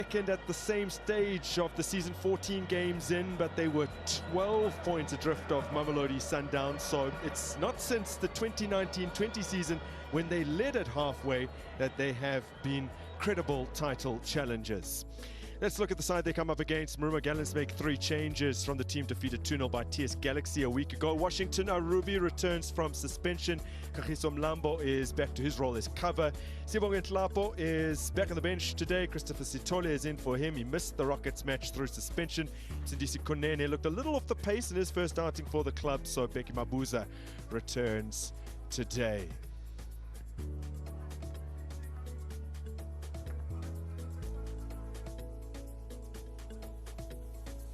Second at the same stage of the season, 14 games in, but they were 12 points adrift of Mamelodi Sundowns. So it's not since the 2019-20 season, when they led at halfway, that they have been credible title challengers. Let's look at the side they come up against. Marumo Gallants make 3 changes from the team defeated 2-0 by TS Galaxy a week ago. Washington Arubi returns from suspension. Kagiso Mlambo is back to his role as cover. Sibonge Ntlapo is back on the bench today. Christopher Sitole is in for him. He missed the Rockets match through suspension. Sindisi Konene looked a little off the pace in his first outing for the club, so Beki Mabuza returns today.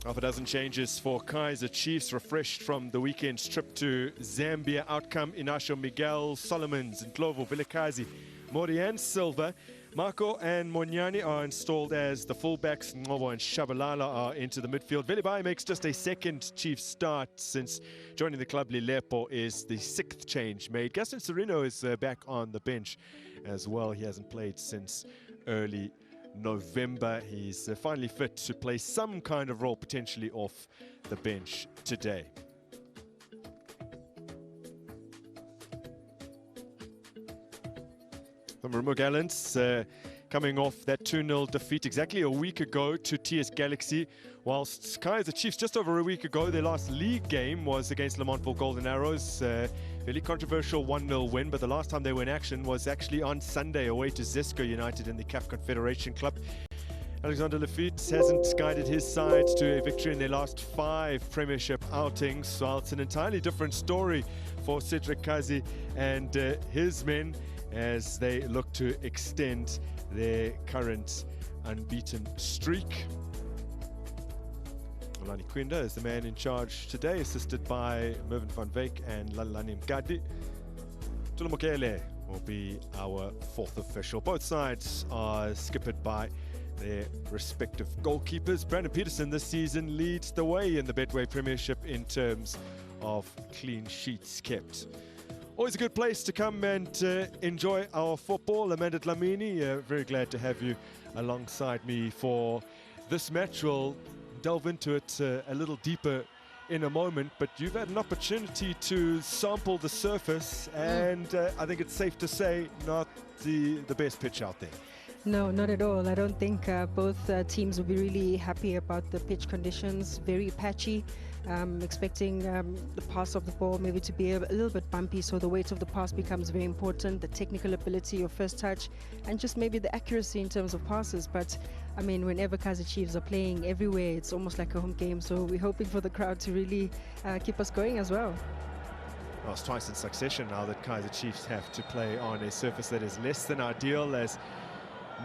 Half a dozen changes for Kaizer Chiefs, refreshed from the weekend's trip to Zambia. Outcome: Inasho Miguel, Solomons, Ndlovu, Vilakazi, Mori and Silva. Marco and Monyani are installed as the fullbacks. Ngobo and Shabalala are into the midfield. Velibai makes just a second Chiefs start since joining the club. Lilepo is the 6th change made. Gaston Sereno is back on the bench as well. He hasn't played since early November. He's finally fit to play some kind of role, potentially off the bench today. The Marumo Gallants coming off that 2-0 defeat exactly a week ago to TS Galaxy, whilst Kaizer Chiefs just over a week ago, their last league game was against Lamontville Golden Arrows. Really controversial 1-0 win, but the last time they were in action was actually on Sunday away to Zesco United in the CAF Confederation Club. Alexander Lafitte hasn't guided his side to a victory in their last 5 Premiership outings, so it's an entirely different story for Cedric Kazi and his men as they look to extend their current unbeaten streak. Alani Quinda is the man in charge today, assisted by Mervyn van Wyk and Lalani Mgadi. Tulumokele will be our 4th official. Both sides are skippered by their respective goalkeepers. Brandon Peterson this season leads the way in the Betway Premiership in terms of clean sheets kept. Always a good place to come and enjoy our football. Amanda Dlamini, very glad to have you alongside me for this match. We'll delve into it a little deeper in a moment, but you've had an opportunity to sample the surface, and I think it's safe to say not the best pitch out there. No, not at all. I don't think both teams will be really happy about the pitch conditions. Very patchy. Expecting the pass of the ball maybe to be a little bit bumpy, so the weight of the pass becomes very important, the technical ability of first touch, and just maybe the accuracy in terms of passes. But I mean, whenever Kaizer Chiefs are playing everywhere, it's almost like a home game, so we're hoping for the crowd to really keep us going as well. Well, it's twice in succession now that Kaizer Chiefs have to play on a surface that is less than ideal, as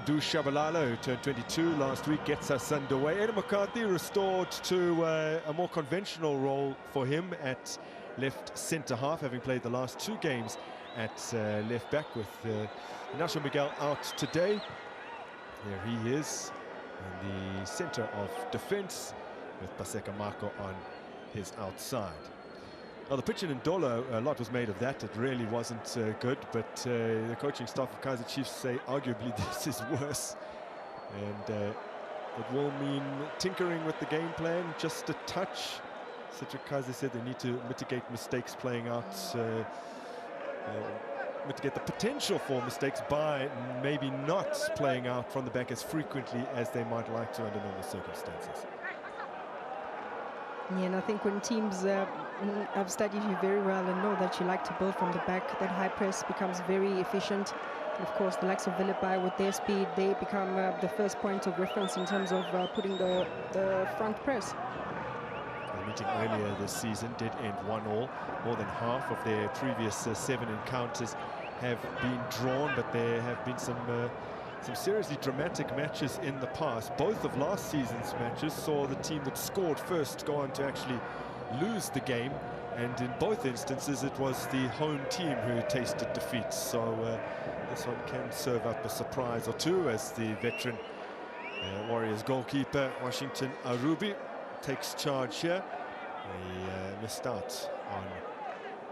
Ndu Shabalala, who turned 22 last week, gets us underway. Eddie McCarthy restored to a more conventional role for him at left centre-half, having played the last 2 games at left-back, with Inasho Miguel out today. There he is in the centre of defence, with Paseka Marco on his outside. Well, the pitch in Ndolo, a lot was made of that. It really wasn't good, but the coaching staff of Kaizer Chiefs say arguably this is worse. And it will mean tinkering with the game plan, just a touch. Cedric Kaizer said they need to mitigate mistakes playing out, mitigate the potential for mistakes by maybe not playing out from the back as frequently as they might like to under normal circumstances. Yeah, and I think when teams have studied you very well and know that you like to build from the back, that high press becomes very efficient. And of course, the likes of Vilibai, with their speed, they become the first point of reference in terms of putting the front press. The meeting earlier this season did end 1-1. More than half of their previous 7 encounters have been drawn, but there have been some seriously dramatic matches in the past. Both of last season's matches saw the team that scored first go on to actually lose the game, and in both instances it was the home team who tasted defeat. So this one can serve up a surprise or two, as the veteran Warriors goalkeeper Washington Arubi takes charge here. He missed out on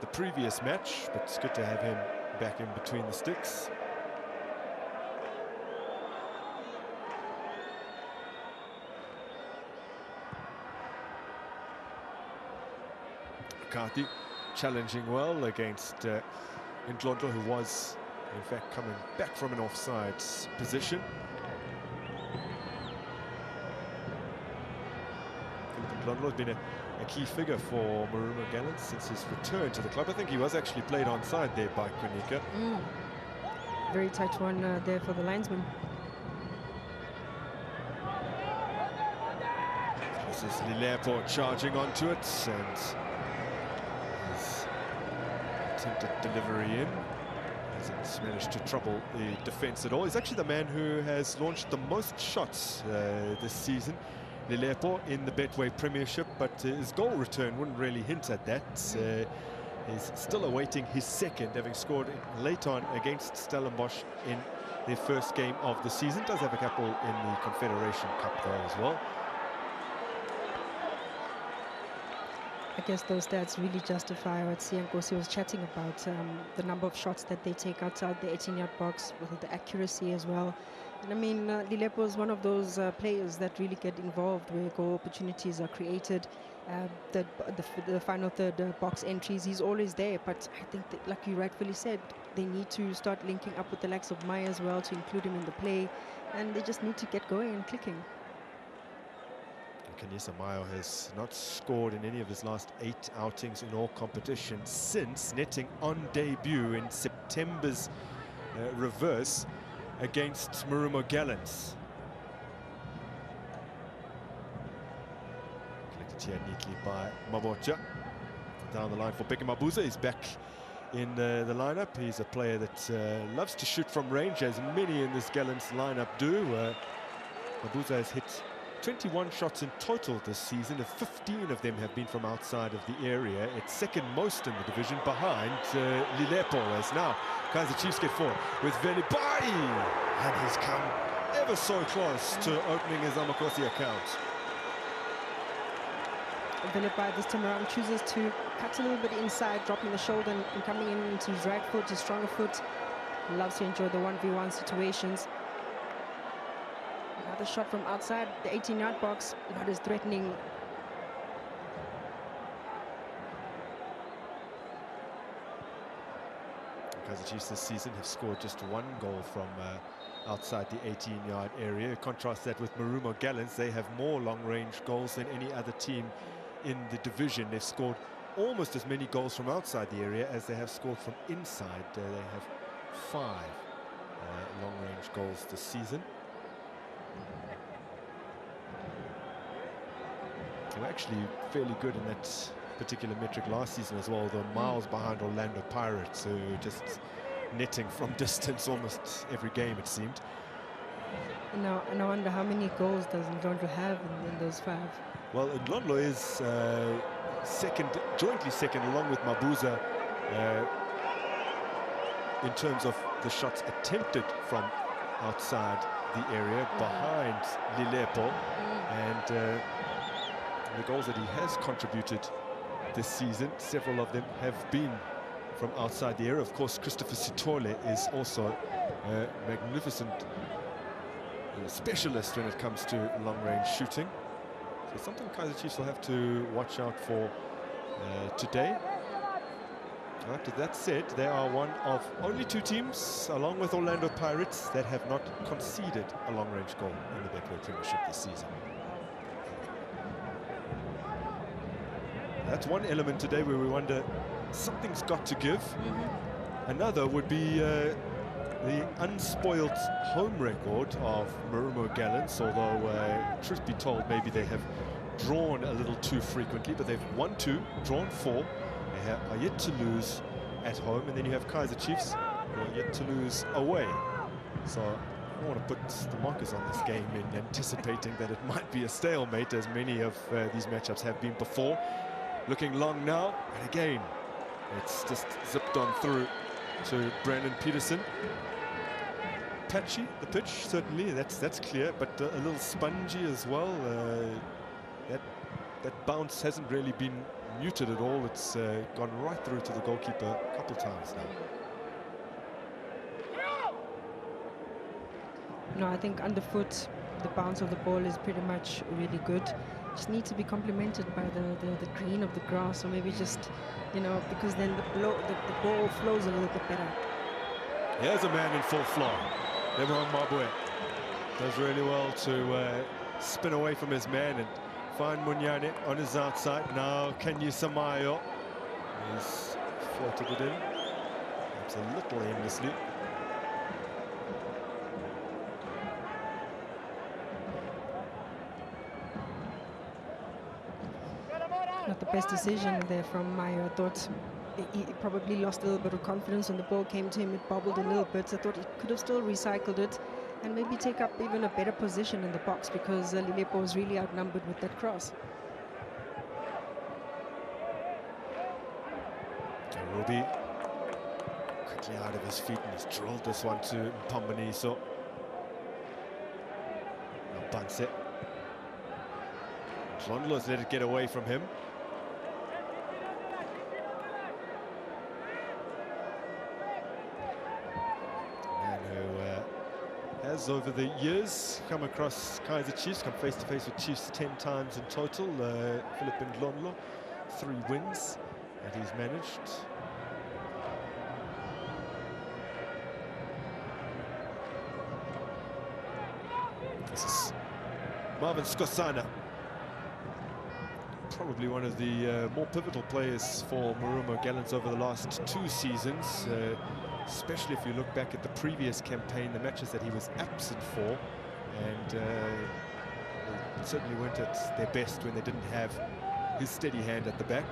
the previous match, but it's good to have him back in between the sticks. McCarthy challenging well against Ndlondlo, who was in fact coming back from an offside position. Ndlondlo has been a key figure for Marumo Gallants since his return to the club. I think he was actually played onside there by Kwanika. Very tight one there for the linesman. This is Lilepo charging onto it, and his attempted delivery in hasn't managed to trouble the defence at all. He's actually the man who has launched the most shots this season, Lilepo, in the Betway Premiership, but his goal return wouldn't really hint at that. He's still awaiting his second, having scored late on against Stellenbosch in their first game of the season. Does have a couple in the Confederation Cup though as well. I guess those stats really justify what Siyankosi was chatting about, the number of shots that they take outside the 18-yard box, with the accuracy as well. And I mean, Lilepo is one of those players that really get involved where goal opportunities are created. The final third box entries, he's always there. But I think that, like you rightfully said, they need to start linking up with the likes of Maya as well to include him in the play. And they just need to get going and clicking. Kanyisa Mayo has not scored in any of his last 8 outings in all competitions since netting on debut in September's reverse against Marumo Gallants. Collected here neatly by Mabocha. Down the line for Beke Mabuza. He's back in the lineup. He's a player that loves to shoot from range, as many in this Gallants lineup do. Mabuza has hit 21 shots in total this season, and 15 of them have been from outside of the area. It's second most in the division, behind Lilepo, as now Kaizer Chiefs get forward with Velibai, and he's come ever so close to opening his Amakosi account. Velibai this time around chooses to cut a little bit inside, dropping the shoulder and coming in into his right foot, his stronger foot. Loves to enjoy the 1v1 situations. Another shot from outside the 18-yard box, not as threatening. Kaizer Chiefs this season have scored just 1 goal from outside the 18-yard area. Contrast that with Marumo Gallants. They have more long-range goals than any other team in the division. They've scored almost as many goals from outside the area as they have scored from inside. They have 5 long-range goals this season. They were actually fairly good in that particular metric last season as well, though miles behind Orlando Pirates, who just netting from distance almost every game, it seemed. Now, and I wonder how many goals does Ndlondlo have in those 5? Well, Ndlondlo is jointly second along with Mabuza in terms of the shots attempted from outside the area, behind Lilepo, and the goals that he has contributed this season, several of them have been from outside the area. Of course, Christopher Sitole is also a magnificent specialist when it comes to long-range shooting. So something Kaizer Chiefs will have to watch out for today. After that said, they are one of only 2 teams, along with Orlando Pirates, that have not conceded a long-range goal in the Betway Premiership this season. That's one element today where we wonder, something's got to give. Another would be the unspoilt home record of Marumo Gallants, although, truth be told, maybe they have drawn a little too frequently, but they've won 2, drawn 4. They are yet to lose at home, and then you have Kaizer Chiefs, who are yet to lose away. So I don't want to put the markers on this game in anticipating that it might be a stalemate, as many of these matchups have been before. Looking long now, and again, it's just zipped on through to Brandon Peterson. Patchy, the pitch, certainly, that's clear, but a little spongy as well. That bounce hasn't really been muted at all. It's gone right through to the goalkeeper a couple times now. No, I think underfoot the bounce of the ball is pretty much really good. Just need to be complemented by the green of the grass, or maybe just, you know, because then the ball flows a little bit better. Here's a man in full flow. Lebron Mabwe does really well to spin away from his man and find Munyane on his outside. Now Kenya Samayo is floated it in. It's a little aimlessly. Not the best decision there from Mayo. I thought he probably lost a little bit of confidence when the ball came to him. It bobbled a little bit. I thought he could have still recycled it and maybe take up even a better position in the box, because Lilepo was really outnumbered with that cross. Ruby quickly out of his feet and he's drilled this one to Mpambaniso. Now Banse. Londlo's let it get away from him. Has over the years come across Kaizer Chiefs, come face to face with Chiefs 10 times in total. Philip Ndlonlo, 3 wins that he's managed. This is Marvin Skosana, probably one of the more pivotal players for Marumo Gallants over the last 2 seasons. Especially if you look back at the previous campaign, the matches that he was absent for, and they certainly weren't at their best when they didn't have his steady hand at the back.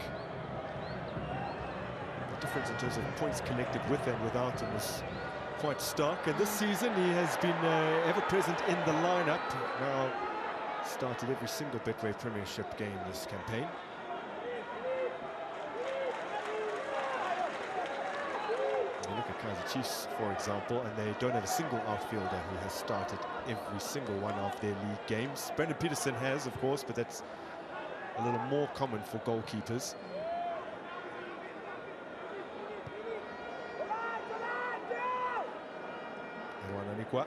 The difference in terms of points collected with and without him was quite stark, and this season he has been ever present in the lineup. Now started every single Betway Premiership game this campaign. Look at Kaizer Chiefs, for example, and they don't have a single outfielder who has started every single one of their league games. Brendan Peterson has, of course, but that's a little more common for goalkeepers. Anikwa.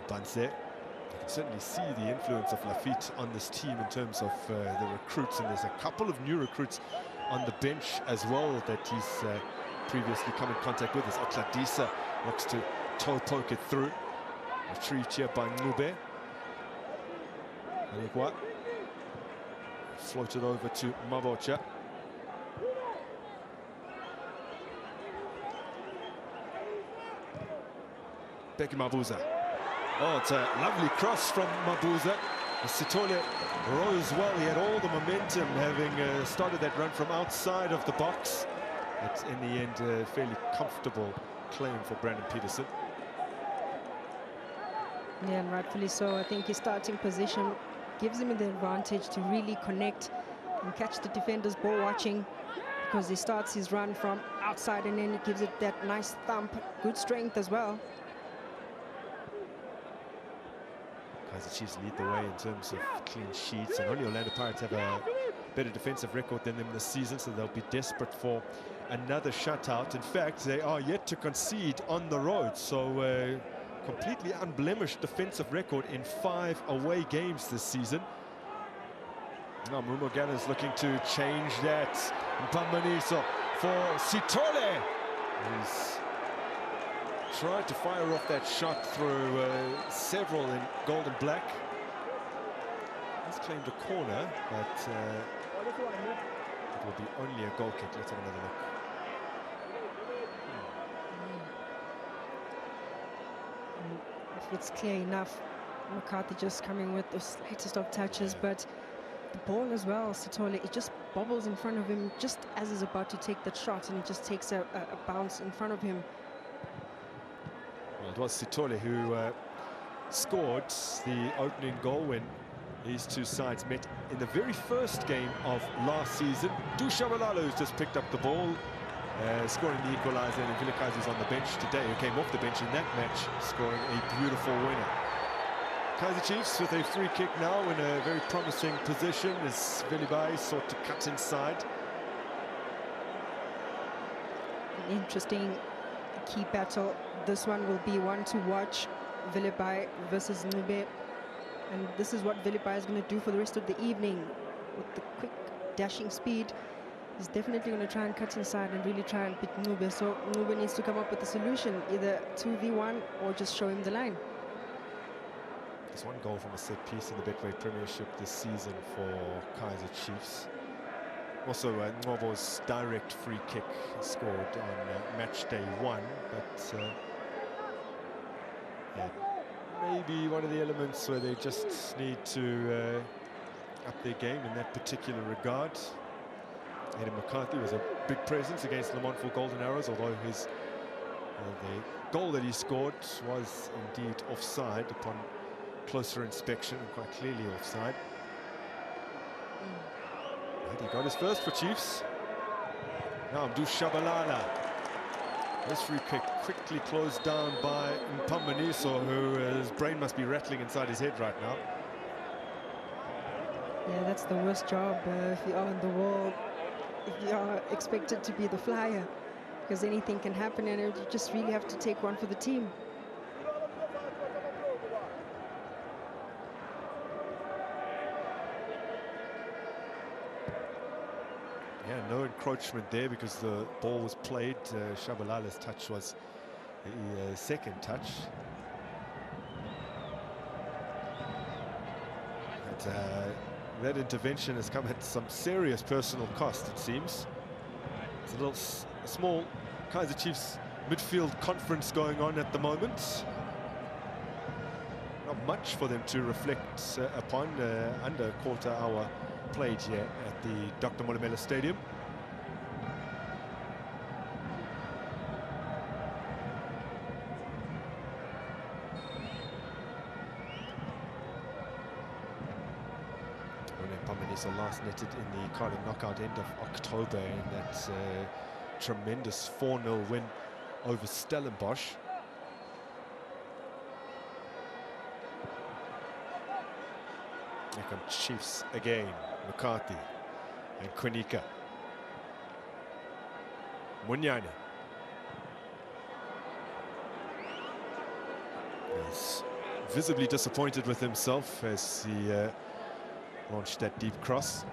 Banse. You can certainly see the influence of Lafitte on this team in terms of the recruits, and there's a couple of new recruits on the bench as well that he's previously come in contact with. As Otladisa looks to toe poke it through. Retrieved here by Ngube. Anikwa. Floated over to Mabocha. Beki Mabuza. Oh, it's a lovely cross from Mabuza. Sitole rose well. He had all the momentum, having started that run from outside of the box. It's in the end a fairly comfortable claim for Brandon Peterson. Yeah, and rightfully so. I think his starting position gives him the advantage to really connect and catch the defender's ball watching, because he starts his run from outside and then he gives it that nice thump. Good strength as well. Kaizer Chiefs lead the way in terms of clean sheets, and only Orlando Pirates have a better defensive record than them this season, so they'll be desperate for another shutout. In fact, they are yet to concede on the road, so completely unblemished defensive record in 5 away games this season. Now Marumo Gallants looking to change that. Mpambaniso for Sitole. He's tried to fire off that shot through several in gold and black. He's claimed a corner, but it will be only a goal kick. Let's have another look. If it's clear enough, McCarthy just coming with the slightest of touches, but the ball as well, Sitole, it just bobbles in front of him just as he's about to take that shot, and it just takes a bounce in front of him. Well, it was Sitole who scored the opening goal when these two sides met in the very first game of last season. Dushabalalo who's just picked up the ball, scoring the equaliser, and Villa Kaiser's on the bench today, who came off the bench in that match, scoring a beautiful winner. Kaizer Chiefs with a free kick now in a very promising position as Vilibai sought to cut inside. An interesting key battle. This one will be one to watch. Velibai versus Ncube. And this is what Velibai is going to do for the rest of the evening. With the quick dashing speed, he's definitely going to try and cut inside and really try and beat Ncube. So Ncube needs to come up with a solution, either 2v1 or just show him the line. There's one goal from a set piece in the Betway Premiership this season for Kaizer Chiefs. Also, Ncobo's direct free kick scored on match day 1, but yeah, maybe one of the elements where they just need to up their game in that particular regard. Aidan McCarthy was a big presence against Le Mans for Golden Arrows, although his the goal that he scored was indeed offside upon closer inspection, and quite clearly offside. But he got his first for Chiefs. Now Mdu Shabalala. This free kick quickly closed down by Mpambaniso, who his brain must be rattling inside his head right now. Yeah, that's the worst job if you are on the wall, if you are expected to be the flyer, because anything can happen and you just really have to take one for the team. Yeah, no encroachment there because the ball was played. Shabalala's touch was the second touch. But, that intervention has come at some serious personal cost, it seems. It's a little small Kaizer Chiefs midfield conference going on at the moment. Not much for them to reflect upon. Under a quarter hour played here at the Dr. Molemela Stadium. Pamaniso last netted in the Carling knockout end of October in that tremendous 4-0 win over Stellenbosch. Here come Chiefs again. McCarthy and Konika. Munyane. He's visibly disappointed with himself as he launched that deep cross.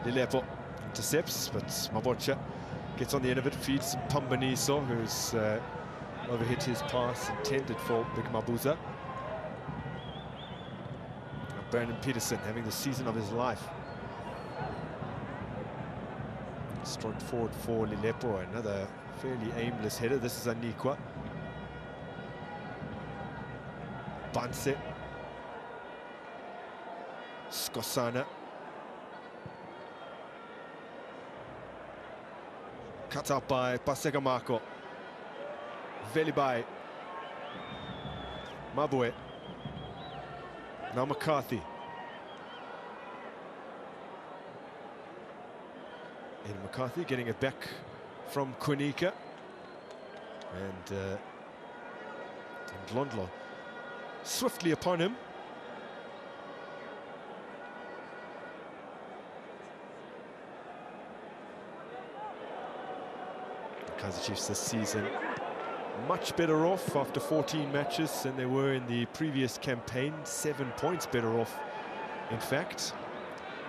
Lilepo intercepts, but Mabocha gets on the end of it, feeds Pambaniso, who's overhit his pass intended for Big Mabuza. Brandon Peterson having the season of his life. Straight forward for Lilepo, another fairly aimless header. This is Anikwa. Banse. Skosana. Cut out by Pasegamako. Velibai. Mabue. Now McCarthy. And McCarthy getting it back from Konika. And Londlo swiftly upon him. Kaizer Chiefs this season much better off after 14 matches than they were in the previous campaign. 7 points better off, in fact.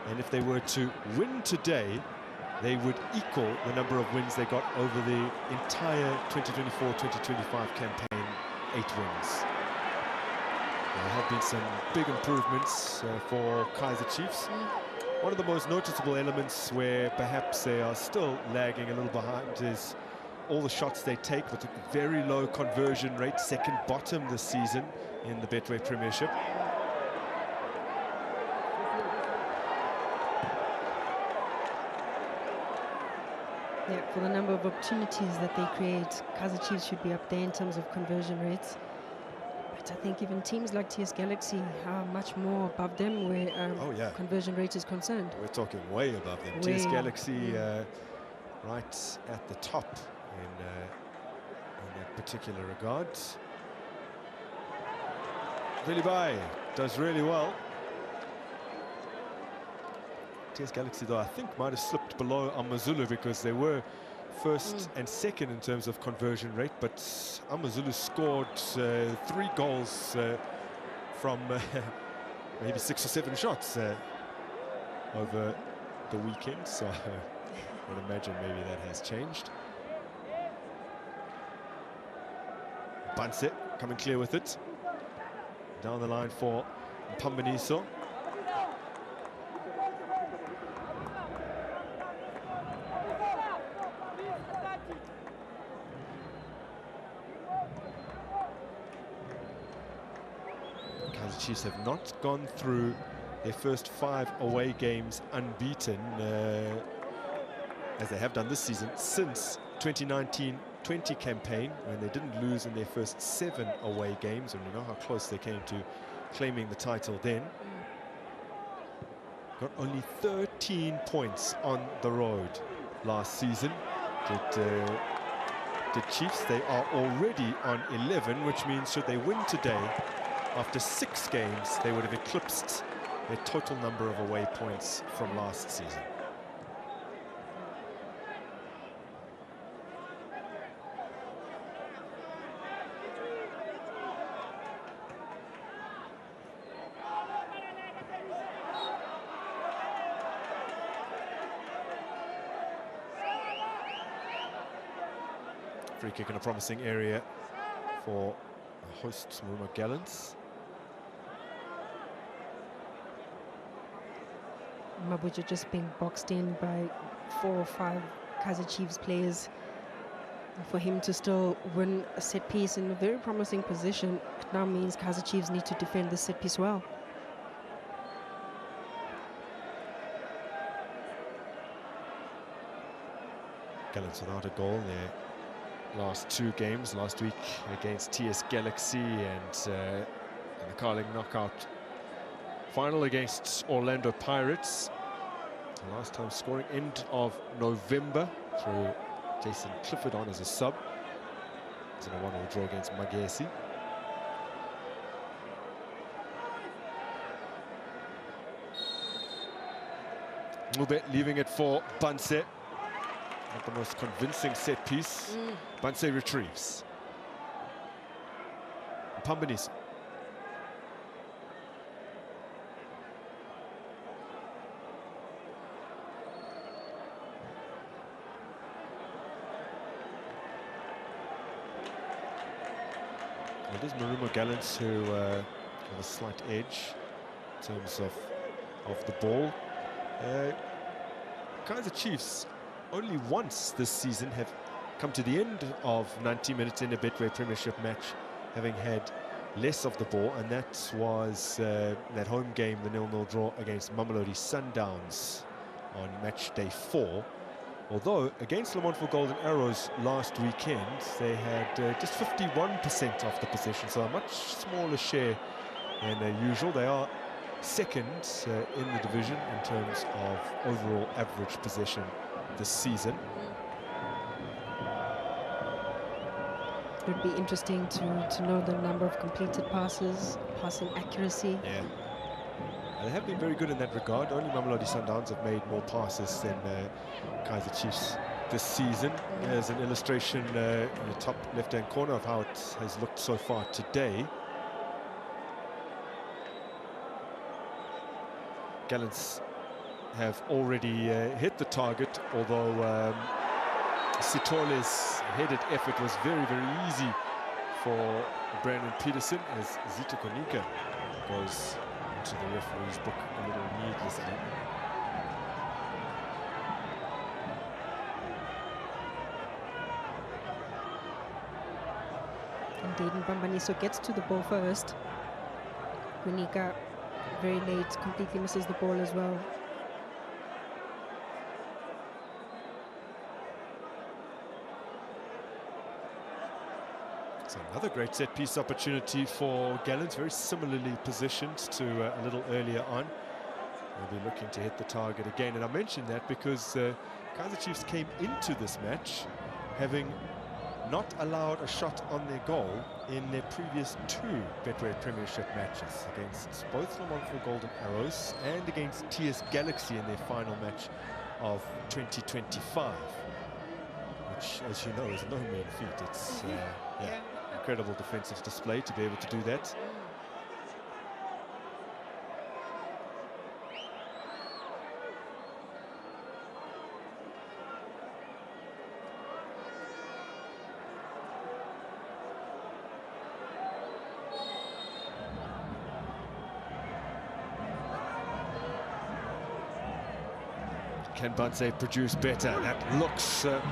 And if they were to win today, they would equal the number of wins they got over the entire 2024-2025 campaign, 8 wins. There have been some big improvements for Kaizer Chiefs. One of the most noticeable elements where perhaps they are still lagging a little behind is all the shots they take with a very low conversion rate, second bottom this season in the Betway Premiership. Yeah, for the number of opportunities that they create, Kaizer Chiefs should be up there in terms of conversion rates. But I think even teams like TS Galaxy are much more above them where conversion rate is concerned. We're talking way above them. TS Galaxy right at the top in that particular regard. Velibai does really well. TS Galaxy, though, I think might have slipped below Amazulu because they were first and second in terms of conversion rate, but Amazulu scored 3 goals from maybe 6 or 7 shots over the weekend, so I would imagine maybe that has changed. Banse coming clear with it. Down the line for Mpambaniso. Kaizer Chiefs have not gone through their first 5 away games unbeaten, as they have done this season, since 2019-20 campaign, when they didn't lose in their first 7 away games, and you know how close they came to claiming the title then. Got only 13 points on the road last season. The Chiefs, they are already on 11, which means should they win today, after 6 games, they would have eclipsed their total number of away points from last season. Free kick in a promising area for hosts Marumo Gallants. Mabuja just being boxed in by 4 or 5 Kaizer Chiefs players. And for him to still win a set piece in a very promising position, it now means Kaizer Chiefs need to defend the set piece well. Gallants without a goal in their last 2 games, last week against TS Galaxy and in the Carling knockout final against Orlando Pirates. The last time scoring end of November through Jason Clifford on as a sub. It's in a 1-1 draw against Magesi. Mube leaving it for Banse. Not the most convincing set piece. Banse retrieves. Mpambaniso. It is Marumo Gallants who have a slight edge in terms of the ball. Kaizer Chiefs only once this season have come to the end of 90 minutes in a Betway Premiership match, having had less of the ball, and that was that home game, the 0-0 draw against Mamelodi Sundowns on match day 4. Although against Le Mans for Golden Arrows last weekend, they had just 51% of the possession, so a much smaller share than usual. They are second in the division in terms of overall average possession this season. It would be interesting to know the number of completed passes, passing accuracy. Yeah. They have been very good in that regard. Only Mamelodi Sundowns have made more passes than Kaizer Chiefs this season. There's an illustration in the top left-hand corner of how it has looked so far today. Gallants have already hit the target, although Sitole's headed effort was very, very easy for Brandon Peterson, as Zito Konika goes into the referee's book a little needlessly. Indeed, Mpambaniso gets to the ball first. Konika very late, completely misses the ball as well. So another great set-piece opportunity for Gallants, very similarly positioned to a little earlier on. They'll be looking to hit the target again, and I mentioned that because Kaizer Chiefs came into this match having not allowed a shot on their goal in their previous 2 Betway Premiership matches, against both Le Mans Golden Arrows and against TS Galaxy in their final match of 2025, which, as you know, is no mean feat. It's incredible defensive display to be able to do that. Can Banse produce better? That looks a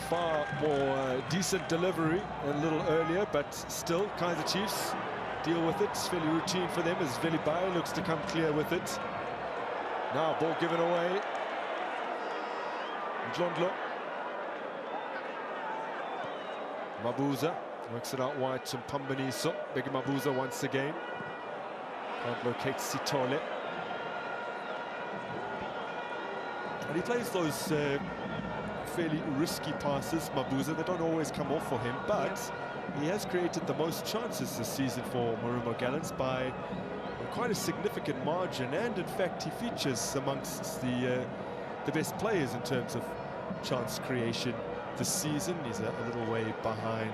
far more decent delivery a little earlier, but still Kaizer Chiefs deal with it. It's fairly routine for them as Velibai looks to come clear with it. Now ball given away. Ndlondlo. Mabuza works it out wide to Pambaniso. Big Mabuza once again. Can't locate Sitole. And he plays those fairly risky passes, Mabuza, that don't always come off for him, but he has created the most chances this season for Marumo Gallants by quite a significant margin, and in fact he features amongst the best players in terms of chance creation this season. He's a little way behind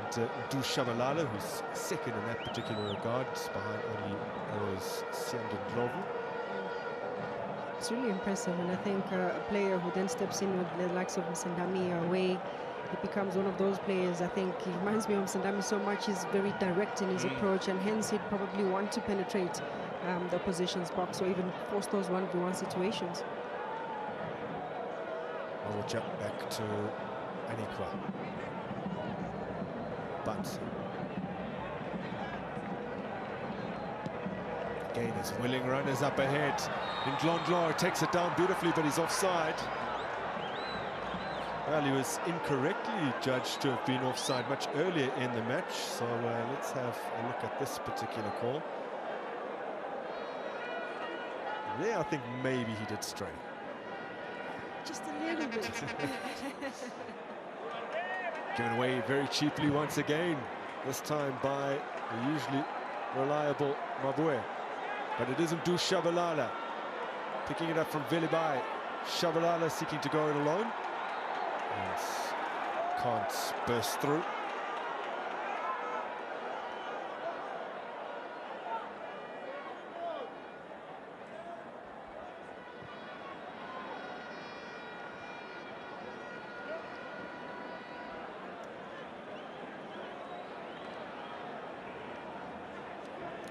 Shabalala, who's second in that particular regard, behind only Arrows Siandendlovu. It's really impressive, and I think a player who then steps in with the likes of Msandami away, he becomes one of those players. I think he reminds me of Msandami so much. He's very direct in his approach, and hence he'd probably want to penetrate the opposition's box or even force those 1v1 situations. We'll jump back to Anikwa. But again, his willing runners up ahead. Ndlondlo takes it down beautifully, but he's offside. Well, he was incorrectly judged to have been offside much earlier in the match, so let's have a look at this particular call. There, I think maybe he did stray. Just a little bit. Given away very cheaply once again, this time by the usually reliable Mabue. But it isn't Shabalala. Picking it up from Velibai. Shabalala seeking to go it alone. And can't burst through.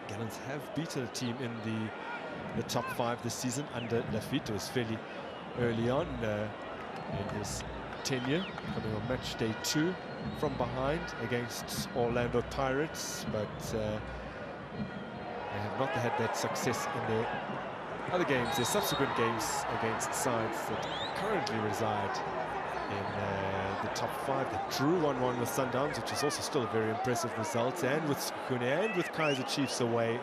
Gallants have beaten a team in the top 5 this season under Lafitte. It was fairly early on in his tenure, coming on match day 2 from behind against Orlando Pirates, but they have not had that success in their other games, their subsequent games against sides that currently reside in the top 5. They drew 1-1 with Sundowns, which is also still a very impressive result, and with Sekune and with Kaizer Chiefs away.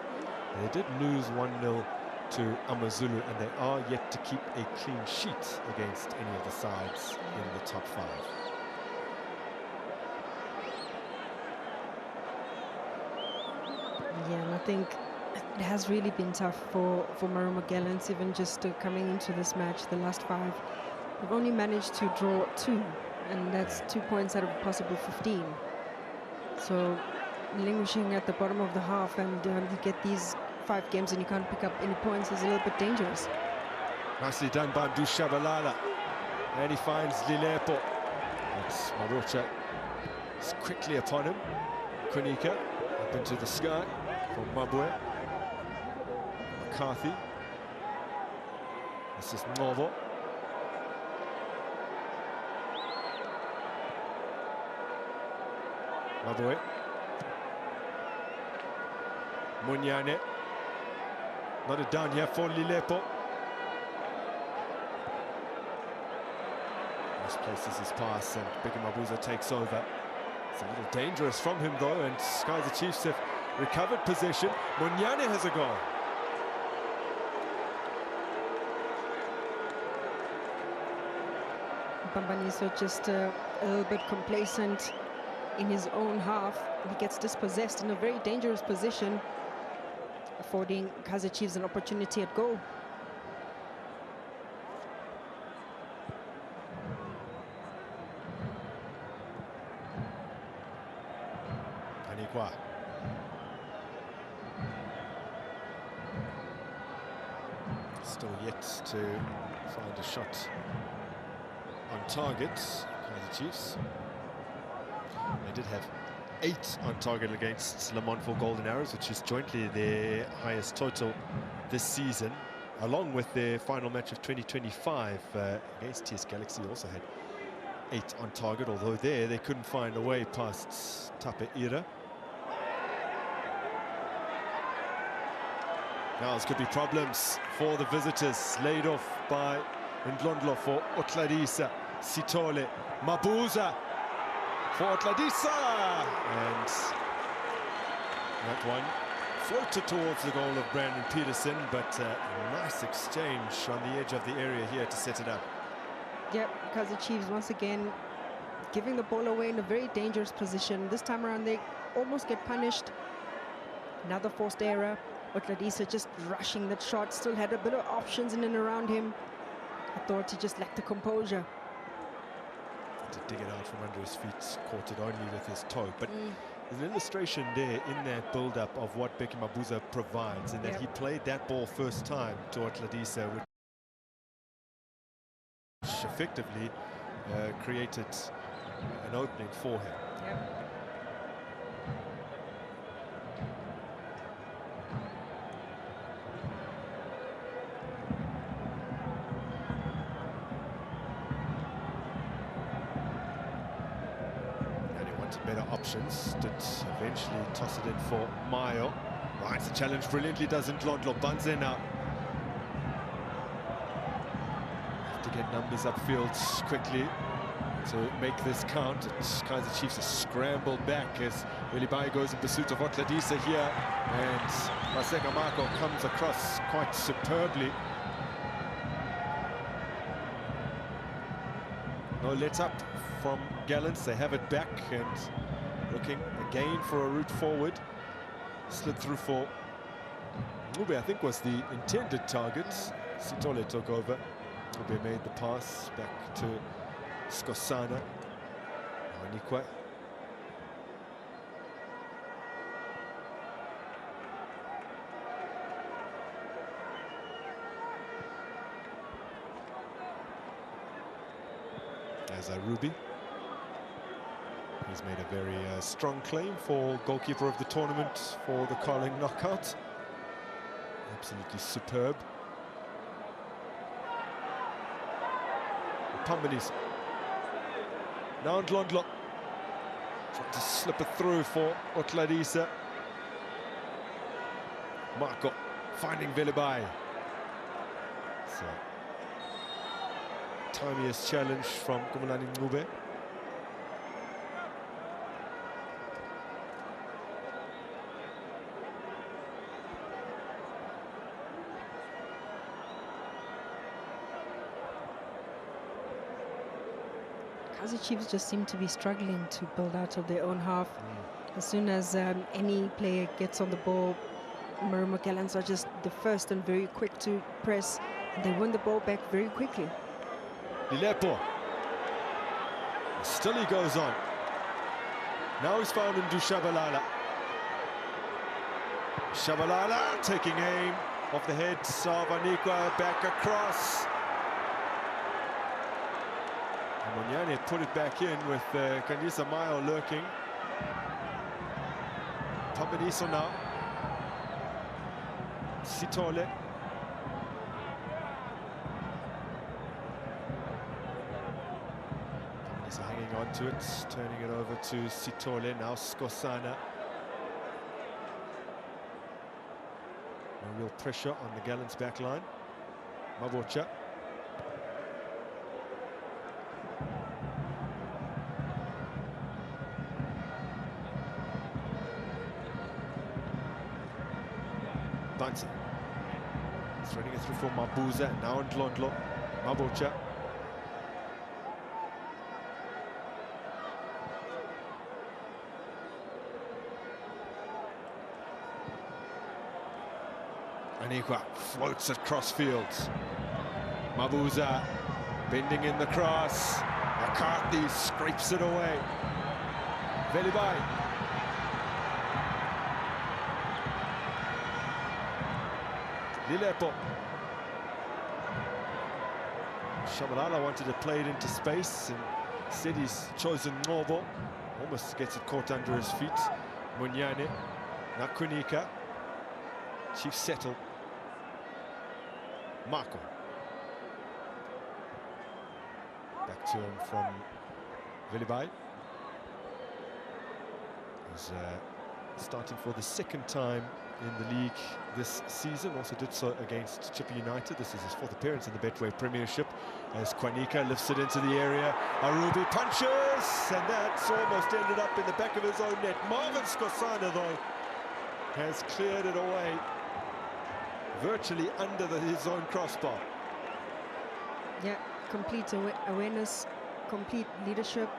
They did lose 1-0 to Amazulu, and they are yet to keep a clean sheet against any of the sides in the top 5. Yeah, and I think it has really been tough for Marumo Gallants, even just coming into this match, the last 5. They've only managed to draw 2, and that's 2 points out of a possible 15. So languishing at the bottom of the half, and you get these 5 games and you can't pick up any points is a little bit dangerous. Nicely done by Shabalala, and he finds Lilepo. It's Marocha is quickly upon him. Kunika up into the sky from Mabue. McCarthy. This is Novo. Mabue. Munyane. Not it down here for Lilepo. Nice places his pass, and Big Mabuza takes over. It's a little dangerous from him though, and Kaizer Chiefs have recovered possession. Munyane has a goal. Pambaniso just a little bit complacent. in his own half. He gets dispossessed in a very dangerous position, affording Kaizer Chiefs an opportunity at goal. Anikwa. Still yet to find a shot on target, Kaizer Chiefs. They did have 8 on target against Le Mans for Golden Arrows, which is jointly their highest total this season, along with their final match of 2025 against TS Galaxy. Also had 8 on target, although there they couldn't find a way past Tapeira. Now this could be problems for the visitors. Laid off by Ndlondlo for Otladisa. Sitole, Mabuza for Otladisa, and that one floated towards the goal of Brandon Peterson, but a nice exchange on the edge of the area here to set it up. Yep, Kaizer Chiefs once again giving the ball away in a very dangerous position. This time around they almost get punished. Another forced error. Otladisa just rushing that shot, still had a bit of options in and around him. I thought he just lacked the composure. To dig it out from under his feet, caught it only with his toe. But there's an illustration there in that build-up of what Beki Mabuza provides, in that he played that ball first time to Otladisa, which effectively created an opening for him. Better options, did eventually toss it in for Mayo. Right, the challenge brilliantly does Ndlondlo. Banze now. Have to get numbers upfield quickly to make this count. Kaizer Chiefs are scrambled back as Elibai goes in pursuit of Otladisa here, and Maseka Marco comes across quite superbly. No let up from Gallants. They have it back and looking again for a route forward. Slid through for Ube, I think was the intended target. Sitole took over. Ube made the pass back to Skosana. Anikwa. As Ruby. He's made a very strong claim for goalkeeper of the tournament for the Carling knockout. Absolutely superb. Pambanis. Now Ndlondlo. Trying to slip it through for Otladisa. Marco finding Velibai. So, tiniest challenge from Kumalani Ngube. Kaizer Chiefs just seem to be struggling to build out of their own half. As soon as any player gets on the ball, Marumo Gallants are just the first and very quick to press, and they win the ball back very quickly. Lilepo. Still he goes on. Now he's found in Shabalala. Shabalala taking aim off the head of Anikwa, back across. Monyane put it back in with Kandisa Mayo lurking. Pambaniso now. Sitole. He's hanging on to it, turning it over to Sitole. Now Skosana. No real pressure on the Gallants back line. Mabocha. Bansi. Threading it through for Mabuza. Now Ndlondlo. Mabocha. Anikwa floats it cross fields. Mabuza bending in the cross. McCarthy scrapes it away. Velibai. Lilepo. Shabalala wanted to play it into space, and instead he's chosen Ngobo. Almost gets it caught under his feet. Munyane, Nakunika. Chief settle. Marco. Back to him from Velibai. He's starting for the second time in the league this season. Also did so against Chippa United. This is his fourth appearance in the Betway Premiership. As Kwanika lifts it into the area. Arubi punches, and that's almost ended up in the back of his own net. Marvin Skosana, though, has cleared it away, virtually under his own crossbar. Yeah, complete awareness, complete leadership.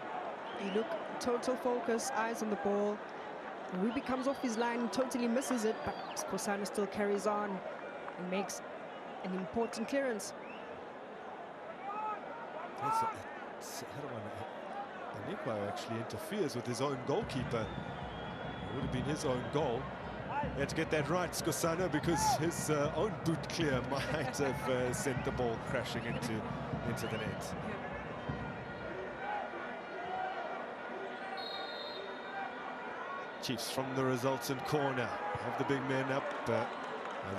You look, total focus, eyes on the ball. Ruby comes off his line, totally misses it, but Skosana still carries on and makes an important clearance. Anikwa actually interferes with his own goalkeeper. It would have been his own goal. He had to get that right, Skosana, because his own boot clear might have sent the ball crashing into the net. Chiefs from the resultant corner have the big men up.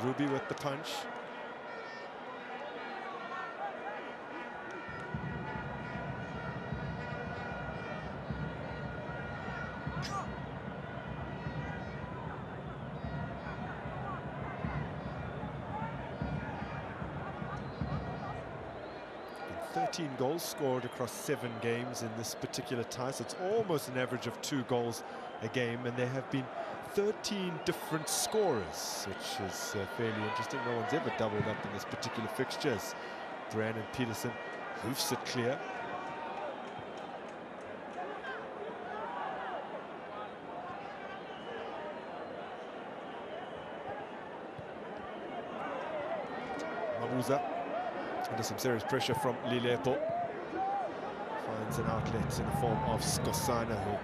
Ruby with the punch. And 13 goals scored across 7 games in this particular tie, so it's almost an average of 2 goals a game, and there have been 13 different scorers, which is fairly interesting. No one's ever doubled up in this particular fixture. Brandon Peterson hoofs it clear. Mabuza under some serious pressure from Lilepo. Finds an outlet in the form of Skosana, who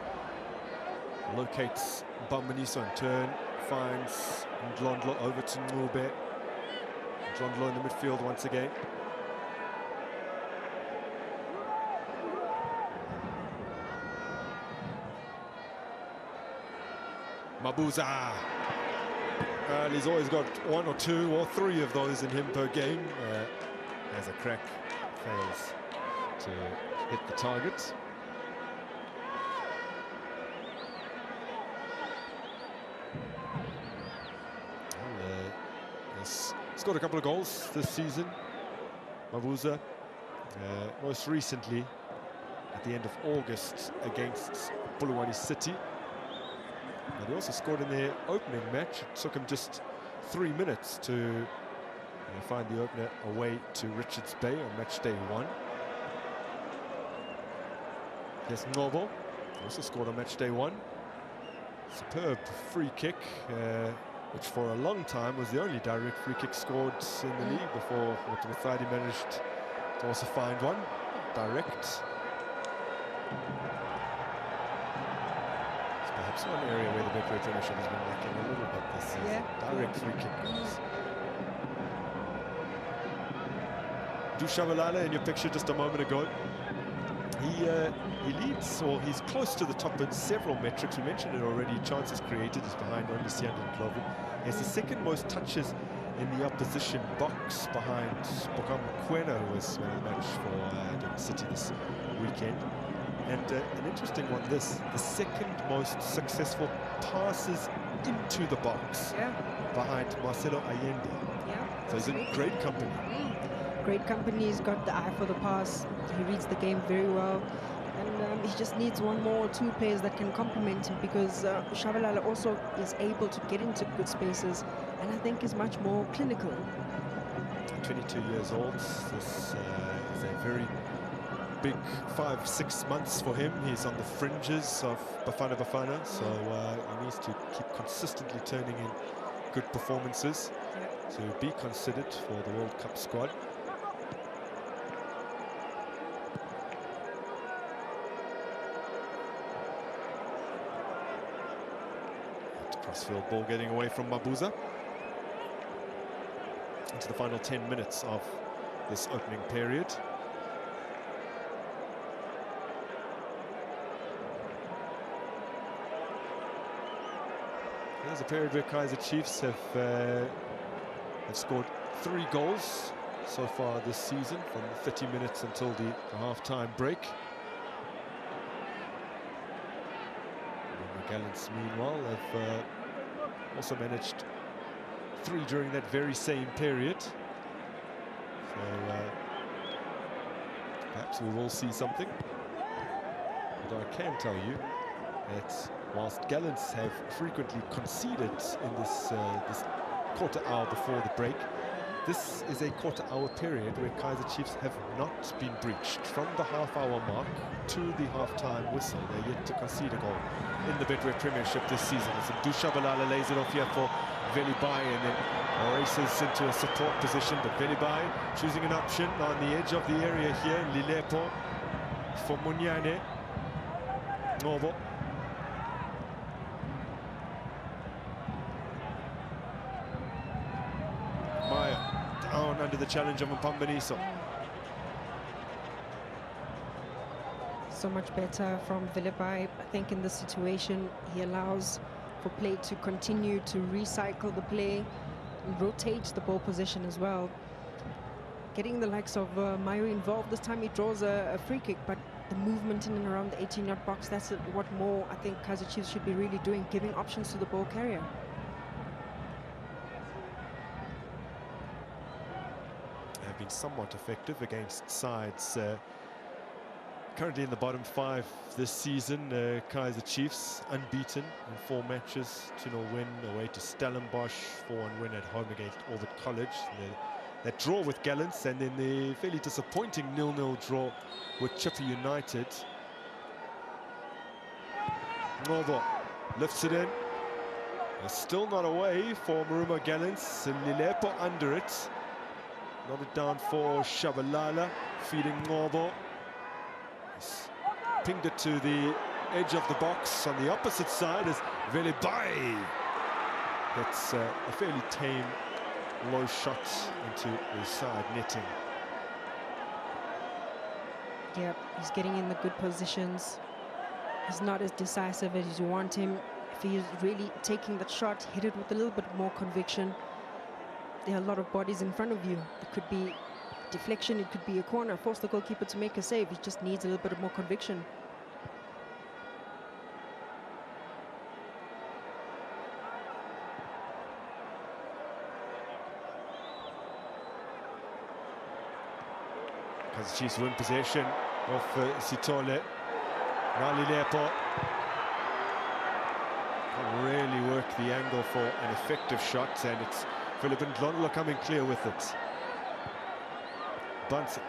locates Bambaniso on turn, finds Ndlondlo over to Ngube. Ndlondlo in the midfield once again. Mabuza. He's always got 1 or 2 or 3 of those in him per game. As a crack fails to hit the target. Scored a couple of goals this season, Mabuza, most recently at the end of August against Polokwane City. But he also scored in their opening match. It took him just 3 minutes to find the opener away to Richards Bay on match day 1. Yes, Ngobo also scored on match day 1. Superb free kick. Which for a long time was the only direct free kick scored in the league before Muthadi managed to also find one direct. It's perhaps one area where the Betway Premiership has been lacking a little bit this season. Direct free kick. Dushabalala in your picture just a moment ago. He leads, or he's close to the top in several metrics. We mentioned it already. Chances created is behind only Sianda Ndlovu. He has the second most touches in the opposition box behind Bokam Kwena, who was man of the match for Durban City this weekend. And an interesting one, the second most successful passes into the box behind Marcelo Allende. So he's in great company. Great company. He's got the eye for the pass. He reads the game very well. And he just needs 1 more or 2 players that can complement him, because Shabalala also is able to get into good spaces, and I think is much more clinical. 22 years old. This is a very big 5-6 months for him. He's on the fringes of Bafana Bafana, so he needs to keep consistently turning in good performances. to be considered for the World Cup squad. Crossfield ball getting away from Mabuza. Into the final 10 minutes of this opening period. There's a period where Kaizer Chiefs have scored 3 goals so far this season, from 30 minutes until the half-time break. And the Gallants, meanwhile, have also managed 3 during that very same period. So perhaps we will see something. But I can tell you that whilst Gallants have frequently conceded in this quarter hour before the break, this is a quarter hour period where Kaizer Chiefs have not been breached. From the half-hour mark to the half-time whistle, they're yet to concede a goal in the Betway Premiership this season. As Dushabalala lays it off here for Velibai, and then races into a support position, but Velibai choosing an option on the edge of the area here. Lilepo for Munyane. Novo. Maya down under the challenge of Mpambaniso. So much better from Velibai. I think in this situation he allows for play to continue to recycle the play, rotate the ball position as well. Getting the likes of Mayo involved. This time he draws a free kick, but the movement in and around the 18-yard box, that's what more I think Kaizer Chiefs should be really doing, giving options to the ball carrier. Have been somewhat effective against sides currently in the bottom 5 this season. Kaizer Chiefs unbeaten in 4 matches, 2-0 win away to Stellenbosch, 4-1 win at home against Orbit College. That draw with Gallants, and then the fairly disappointing 0-0 draw with Chippa United. Novo lifts it in. It's still not away for Marumo Gallants, and Lilepo under it. Nodded down for Shabalala, feeding Novo. He's pinged it to the edge of the box on the opposite side as Velibai. It's a fairly tame low shot into the side netting. Yep, he's getting in the good positions. He's not as decisive as you want him. If he's really taking that shot, hit it with a little bit more conviction. There are a lot of bodies in front of you. It could be deflection, it could be a corner. Force the goalkeeper to make a save. He just needs a little bit of more conviction. Kaizer Chiefs win possession of Sitole. Now Lilepo can really work the angle for an effective shot, and it's Philip Ndlondlo coming clear with it. Bunce.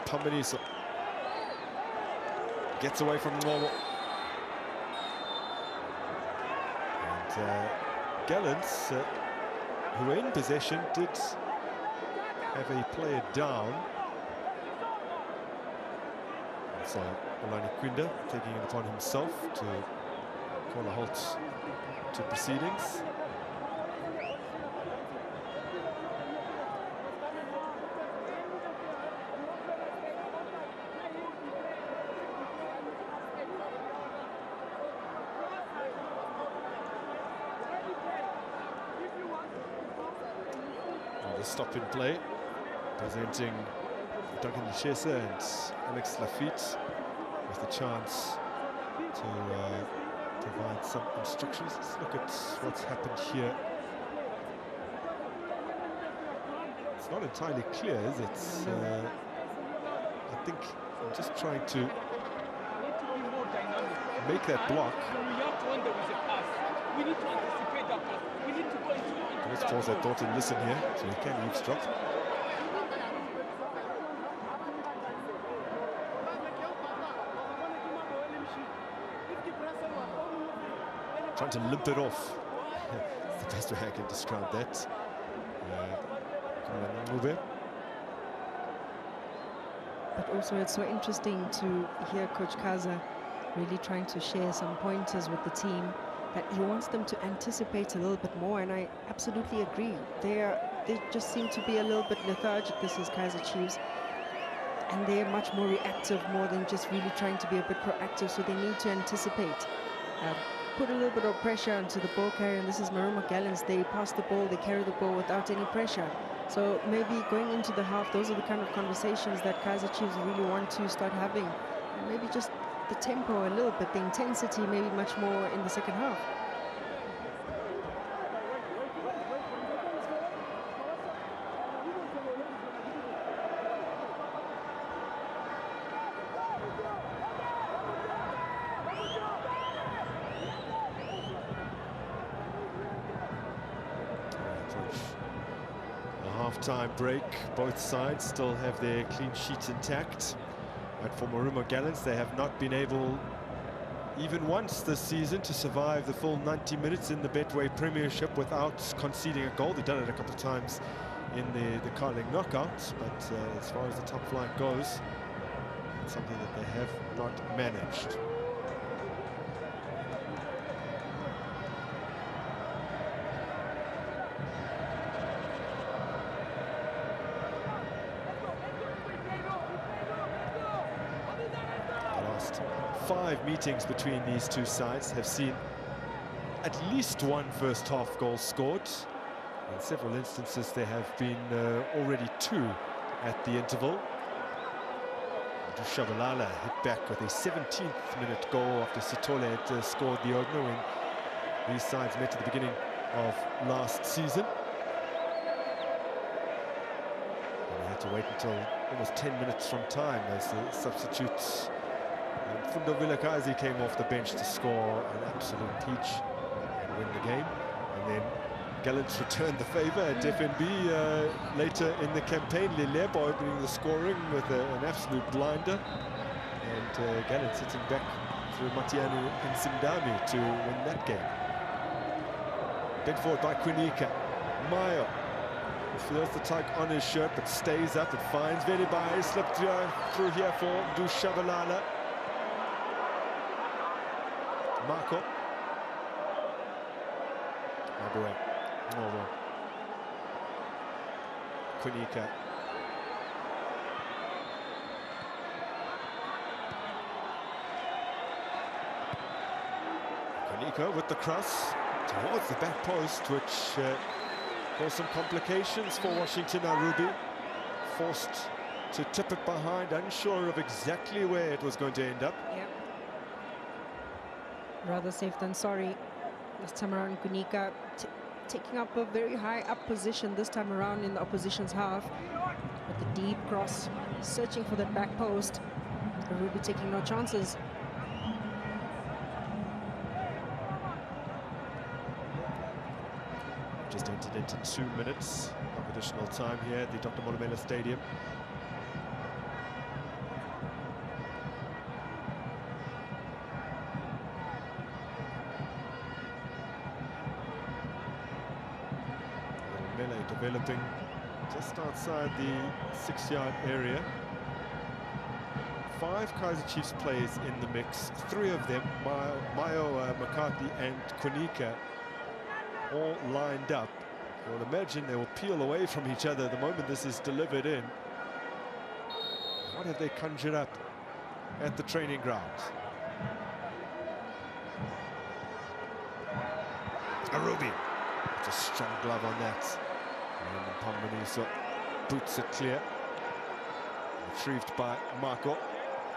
Pambaniso gets away from Ngobo. And Gallants, who were in possession, did have a player down. So Olani Quinda taking it upon himself to call a halt to proceedings. Stop in play, presenting Duncan Lishesa and Alex Lafitte with the chance to provide some instructions. Let's look at what's happened here. It's not entirely clear, is it? I think I'm just trying to make that block. We need to anticipate that pass. We need to go into. Let's pause that thought and listen here, so we can eavesdrop. trying to limp it off. That's the best way I can describe that. But also it's so interesting to hear Coach Kaizer really trying to share some pointers with the team, that he wants them to anticipate a little bit more, and I absolutely agree. They just seem to be a little bit lethargic, this is Kaizer Chiefs, and they're much more reactive more than just really trying to be a bit proactive, so they need to anticipate. Put a little bit of pressure onto the ball carrier, and this is Marumo Gallants. They pass the ball, they carry the ball without any pressure. So maybe going into the half, those are the kind of conversations that Kaizer Chiefs really want to start having. And maybe just the tempo a little bit, the intensity maybe much more in the second half. Half-time break, both sides still have their clean sheet intact. But for Marumo Gallants, they have not been able, even once this season, to survive the full 90 minutes in the Betway Premiership without conceding a goal. They've done it a couple of times in the Carling knockouts, but as far as the top flight goes, it's something that they have not managed. Five meetings between these two sides have seen at least one first half goal scored. In several instances there have been already two at the interval. Shabalala hit back with a 17th minute goal after Sitole had scored the opener when these sides met at the beginning of last season. And we had to wait until almost 10 minutes from time as the substitutes Fundo Vilakazi came off the bench to score an absolute peach and win the game. And then Gallants returned the favour at FNB later in the campaign. Lelebo opening the scoring with an absolute blinder. And Gallants sitting back through Matianu and Sindami to win that game. Bent forward by Kunika. Mayo feels the tug on his shirt but stays up and finds Velibai. Slipped through here for Dushabalala. Marco. Marumo. Kunika. Kunika with the cross towards the back post, which caused some complications for Washington Arubi. Forced to tip it behind, unsure of exactly where it was going to end up. Yep. Rather safe than sorry. This time around, Kunika taking up a very high up position this time around in the opposition's half. With the deep cross, searching for that back post. Arubi taking no chances. Just entered into 2 minutes of additional time here at the Dr. Molamela Stadium. Developing just outside the 6-yard area. 5 Kaizer Chiefs players in the mix, 3 of them, Mayo, McCarthy and Kunika, all lined up. I would imagine they will peel away from each other the moment this is delivered in. What have they conjured up at the training ground? Arubi, it's a strong glove on that. And Pamaniso boots it clear. Retrieved by Marco.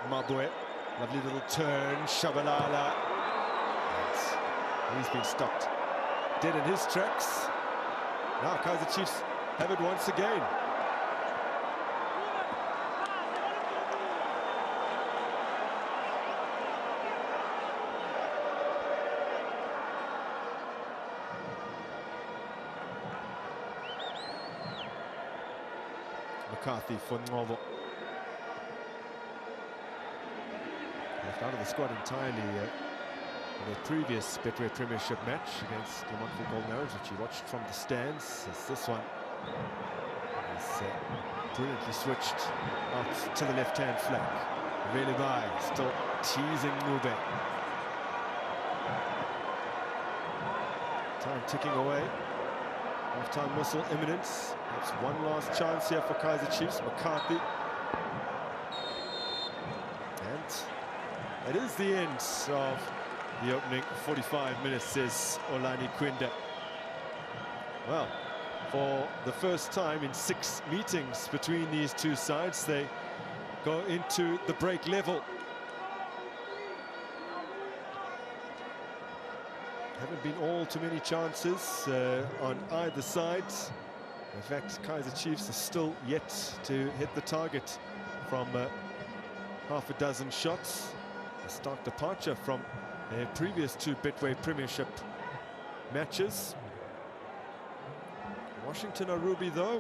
Mabue, lovely little turn. Shabalala. And he's been stopped dead in his tracks. Now Kaizer Chiefs have it once again. McCarthy for Novo. Left out of the squad entirely in their previous Betway Premiership match against the Montreal Golden Arrows, which you watched from the stands. As this one is brilliantly switched out to the left-hand flank. Really by, still teasing Mube. Time ticking away. Half-time whistle imminent. Perhaps one last chance here for Kaizer Chiefs. McCarthy. And it is the end of the opening 45 minutes, says Olani Kwinda. Well, for the first time in 6 meetings between these two sides, they go into the break level. Haven't been all too many chances on either side. In fact, Kaizer Chiefs are still yet to hit the target from half a dozen shots. A stark departure from their previous 2 Betway Premiership matches. Washington Arubi, though,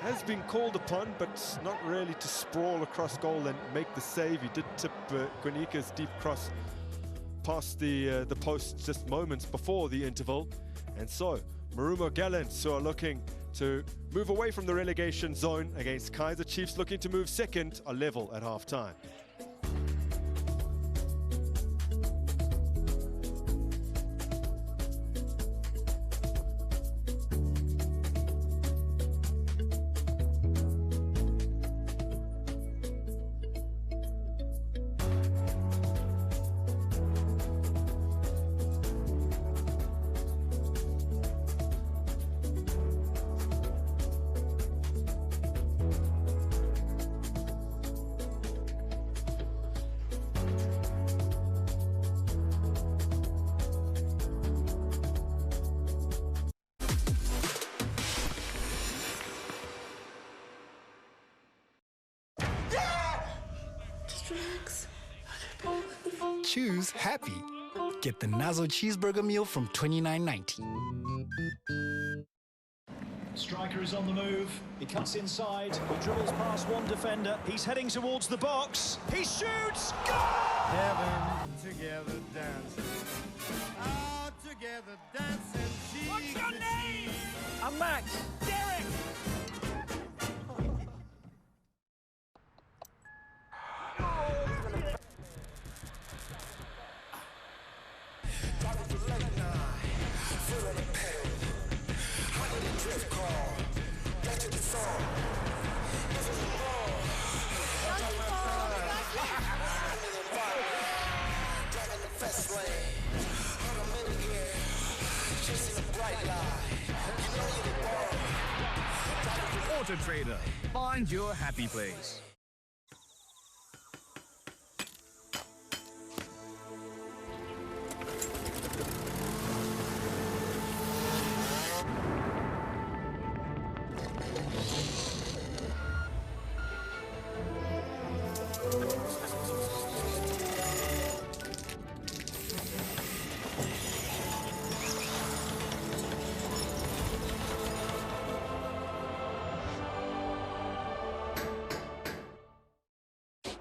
has been called upon, but not really to sprawl across goal and make the save. He did tip Kwanika's deep cross past the post just moments before the interval. And so, Marumo Gallants, who are looking to move away from the relegation zone against Kaizer Chiefs, looking to move second, are level at half-time. Choose happy. Get the Nazo Cheeseburger Meal from $29.90. Striker is on the move. He cuts inside. He dribbles past one defender. He's heading towards the box. He shoots. Goal! Heaven together dancing. All together dancing. What's your name? I'm Max. Derek. Auto Trader. Find your happy place.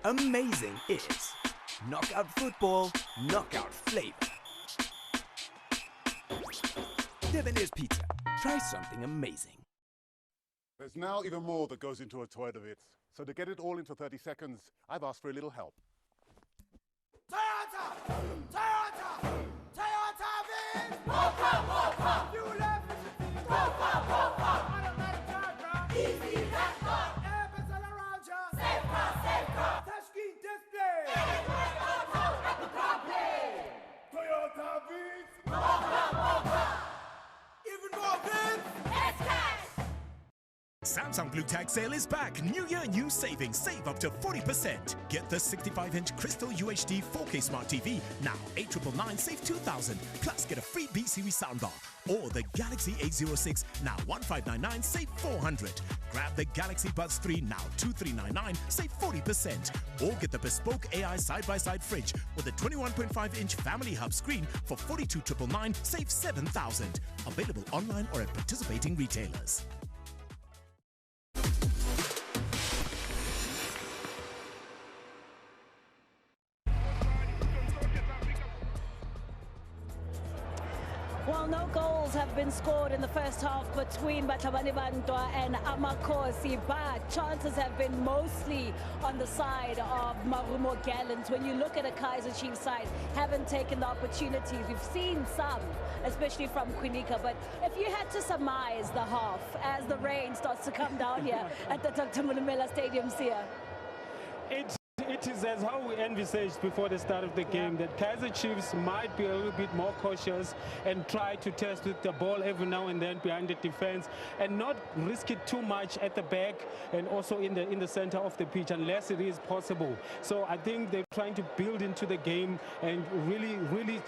Amazing is knockout football, knockout flavor. Debonair's Pizza. Try something amazing. There's now even more that goes into a toy of it. So to get it all into 30 seconds, I've asked for a little help. Toyota! Toyota! Toyota Vins! Welcome, welcome! You left me. Welcome, welcome! Automatic drive, easy, that's fun! Airbus all around you! Safe car! Touchscreen display! Anywhere auto at the CarPlay! Toyota Vins! Welcome, welcome! Even more Vins! It's cash! Samsung Blue Tag sale is back. New year, new savings. Save up to 40%. Get the 65-inch Crystal UHD 4K Smart TV now 8,999, save 2,000. Plus get a free B series soundbar. Or the Galaxy A06 now 1,599, save 400. Grab the Galaxy Buds 3 now 2,399, save 40%. Or get the bespoke AI side-by-side fridge with a 21.5-inch Family Hub screen for 42,999, save 7,000. Available online or at participating retailers. Well, no goals have been scored in the first half between Batlhabane Bantwa and Amakhosi, but chances have been mostly on the side of Marumo Gallants. When you look at a Kaizer Chiefs side, haven't taken the opportunities. We've seen some, especially from Quinica, but if you had to surmise the half as the rain starts to come down here at the Dr. Mulumela Stadium, Sia. It is as how we envisaged before the start of the game, that Kaizer Chiefs might be a little bit more cautious and try to test with the ball every now and then behind the defense and not risk it too much at the back and also in the center of the pitch unless it is possible. So I think they're trying to build into the game and really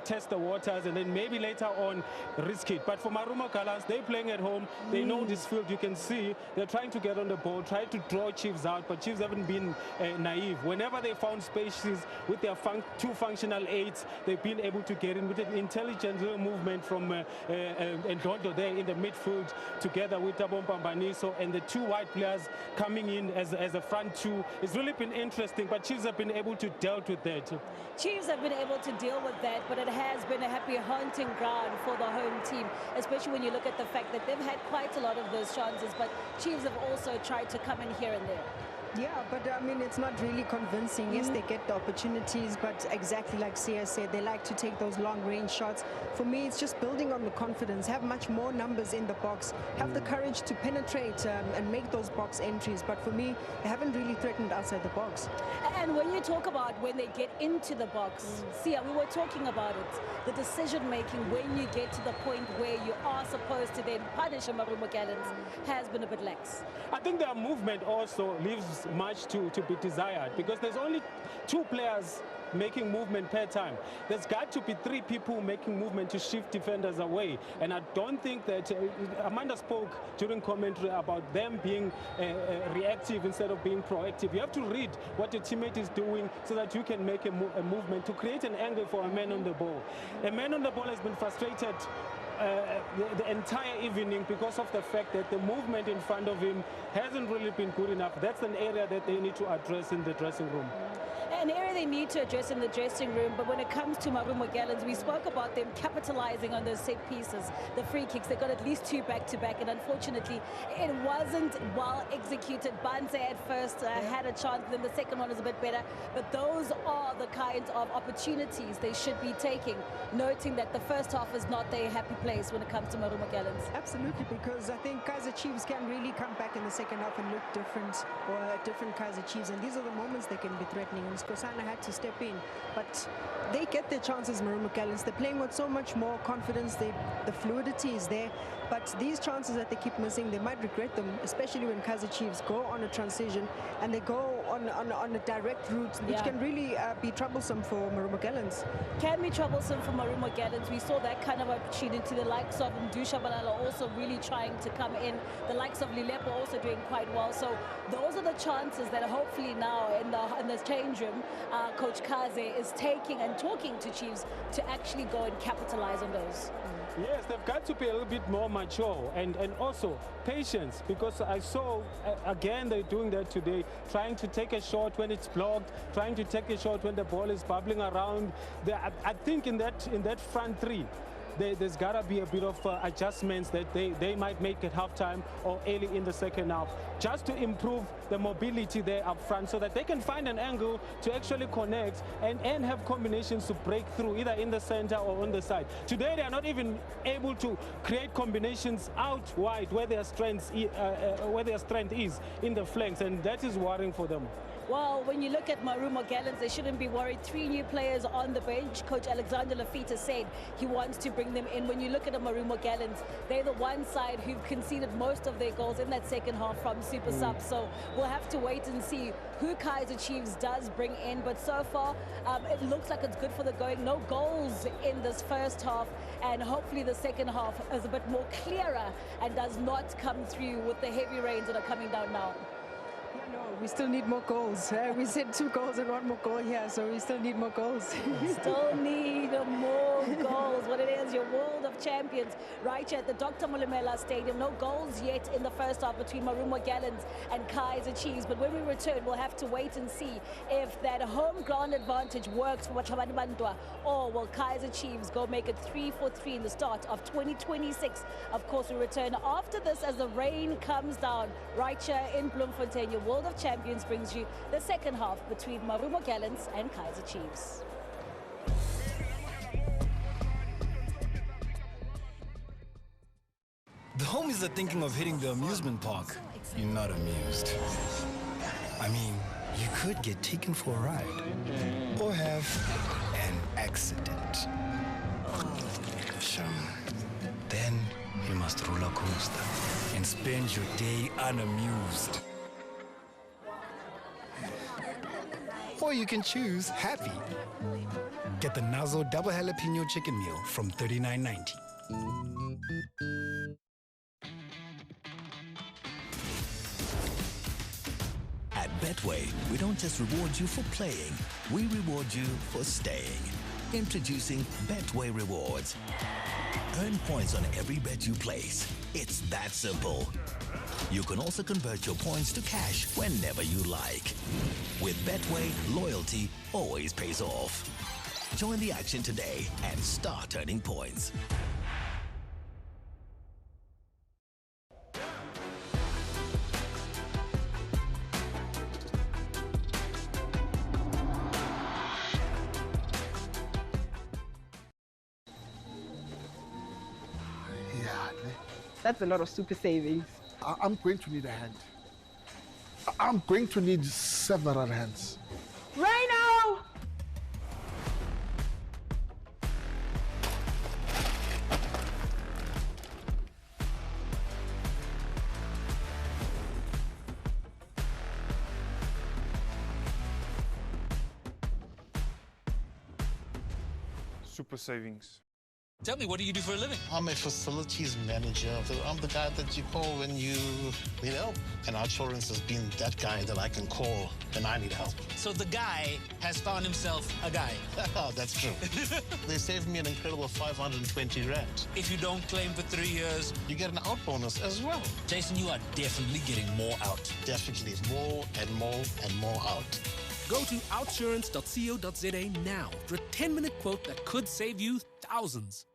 test the waters and then maybe later on risk it. But for Marumo Gallants, they're playing at home. They know this field. You can see they're trying to get on the ball, try to draw Chiefs out, but Chiefs haven't been naive. Whenever they found spaces with their two functional aids, they've been able to get in with an intelligent little movement from Ndondo there in the midfield together with Thabo Mpambaniso and the two wide players coming in as a front two. It's really been interesting, but Chiefs have been able to deal with that. Chiefs have been able to deal with that, but it has been a happy hunting ground for the home team, especially when you look at the fact that they've had quite a lot of those chances, but Chiefs have also tried to come in here and there. Yeah, but I mean, it's not really convincing. Yes, they get the opportunities, but exactly like Sia said, they like to take those long-range shots. For me, it's just building on the confidence, have much more numbers in the box, have the courage to penetrate and make those box entries. But for me, they haven't really threatened outside the box. And when you talk about when they get into the box, Sia, we were talking about it, the decision-making when you get to the point where you are supposed to then punish a Marumo Gallants has been a bit lax. I think their movement also leaves much to be desired because there's only two players making movement per time. There's got to be three people making movement to shift defenders away, and I don't think that Amanda spoke during commentary about them being reactive instead of being proactive. You have to read what your teammate is doing so that you can make a movement to create an angle for a man on the ball. A man on the ball has been frustrated the entire evening because of the fact that the movement in front of him hasn't really been good enough. That's an area that they need to address in the dressing room. An area they need to address in the dressing room, but when it comes to Marumo Gallants, we spoke about them capitalizing on those set pieces, the free kicks. They got at least two back-to-back, and unfortunately, it wasn't well executed. Banze at first had a chance, then the second one was a bit better, but those are the kinds of opportunities they should be taking, noting that the first half is not their happy place when it comes to Marumo Gallants. Absolutely, because I think Kaizer Chiefs can really come back in the second half and look different, or different Kaizer Chiefs, and these are the moments they can be threatening. And Skosana had to step in, but they get their chances, Marumo Gallants. They're playing with so much more confidence. The fluidity is there, but these chances that they keep missing, they might regret them, especially when Kaizer Chiefs go on a transition and they go on a direct route, which can really be troublesome for Marumo Gallants. Can be troublesome for Marumo Gallants. We saw that kind of opportunity. The likes of Ndushabalala also really trying to come in. The likes of Lilepo also doing quite well. So those are the chances that hopefully now in the change room, Coach Kaizer is taking and talking to Chiefs to actually go and capitalize on those. Yes, they've got to be a little bit more mature and also patience, because I saw, again, they're doing that today, trying to take a shot when it's blocked, trying to take a shot when the ball is bubbling around. I think in that front three, there's got to be a bit of adjustments that they might make at halftime or early in the second half, just to improve the mobility there up front so that they can find an angle to actually connect and have combinations to break through either in the center or on the side. Today they are not even able to create combinations out wide where their strength is in the flanks, and that is worrying for them. Well, when you look at Marumo Gallants, they shouldn't be worried. 3 new players on the bench. Coach Alexander Lafita said he wants to bring them in. When you look at the Marumo Gallants, they're the one side who've conceded most of their goals in that second half from Super Sub. So we'll have to wait and see who Kaizer Chiefs does bring in. But so far, it looks like it's good for the going. No goals in this first half, and hopefully the second half is a bit more clearer and does not come through with the heavy rains that are coming down now. No, we still need more goals. We said 2 goals and 1 more goal here, so we still need more goals. Still need more goals. What it is, your World of Champions right here at the Dr. Molemela Stadium. No goals yet in the first half between Marumo Gallants and Kaizer Chiefs. But when we return, we'll have to wait and see if that home ground advantage works for Chabani Bandwa, or will Kaizer Chiefs go make it 3-4-3 in the start of 2026. Of course, we return after this as the rain comes down right here in Bloemfontein. Your World of Champions brings you the second half between Marumo Gallants and Kaizer Chiefs. The homies are thinking of hitting the amusement park. You're not amused. I mean, you could get taken for a ride or have an accident. Then you must roller coaster and spend your day unamused. Or you can choose happy. Get the Nazo double jalapeno chicken meal from $39.90. At Betway, we don't just reward you for playing, we reward you for staying. Introducing Betway Rewards. Earn points on every bet you place. It's that simple. You can also convert your points to cash whenever you like. With Betway, loyalty always pays off. Join the action today and start earning points. That's a lot of super savings. I'm going to need a hand. I'm going to need several hands. Right now! Super savings. Tell me, what do you do for a living? I'm a facilities manager. I'm the guy that you call when you need help. And our insurance has been that guy that I can call when I need help. So the guy has found himself a guy. Oh, that's true. They saved me an incredible 520 rand. If you don't claim for 3 years, you get an out bonus as well. Jason, you are definitely getting more out. Definitely. More and more and more out. Go to outsurance.co.za now for a 10-minute quote that could save you thousands.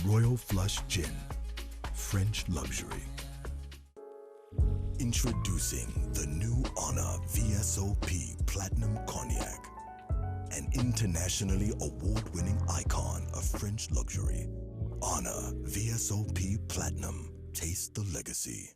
Royal Flush Gin, French luxury. Introducing the new Honor VSOP Platinum Cognac, an internationally award-winning icon of French luxury. Honor VSOP Platinum. Taste the legacy.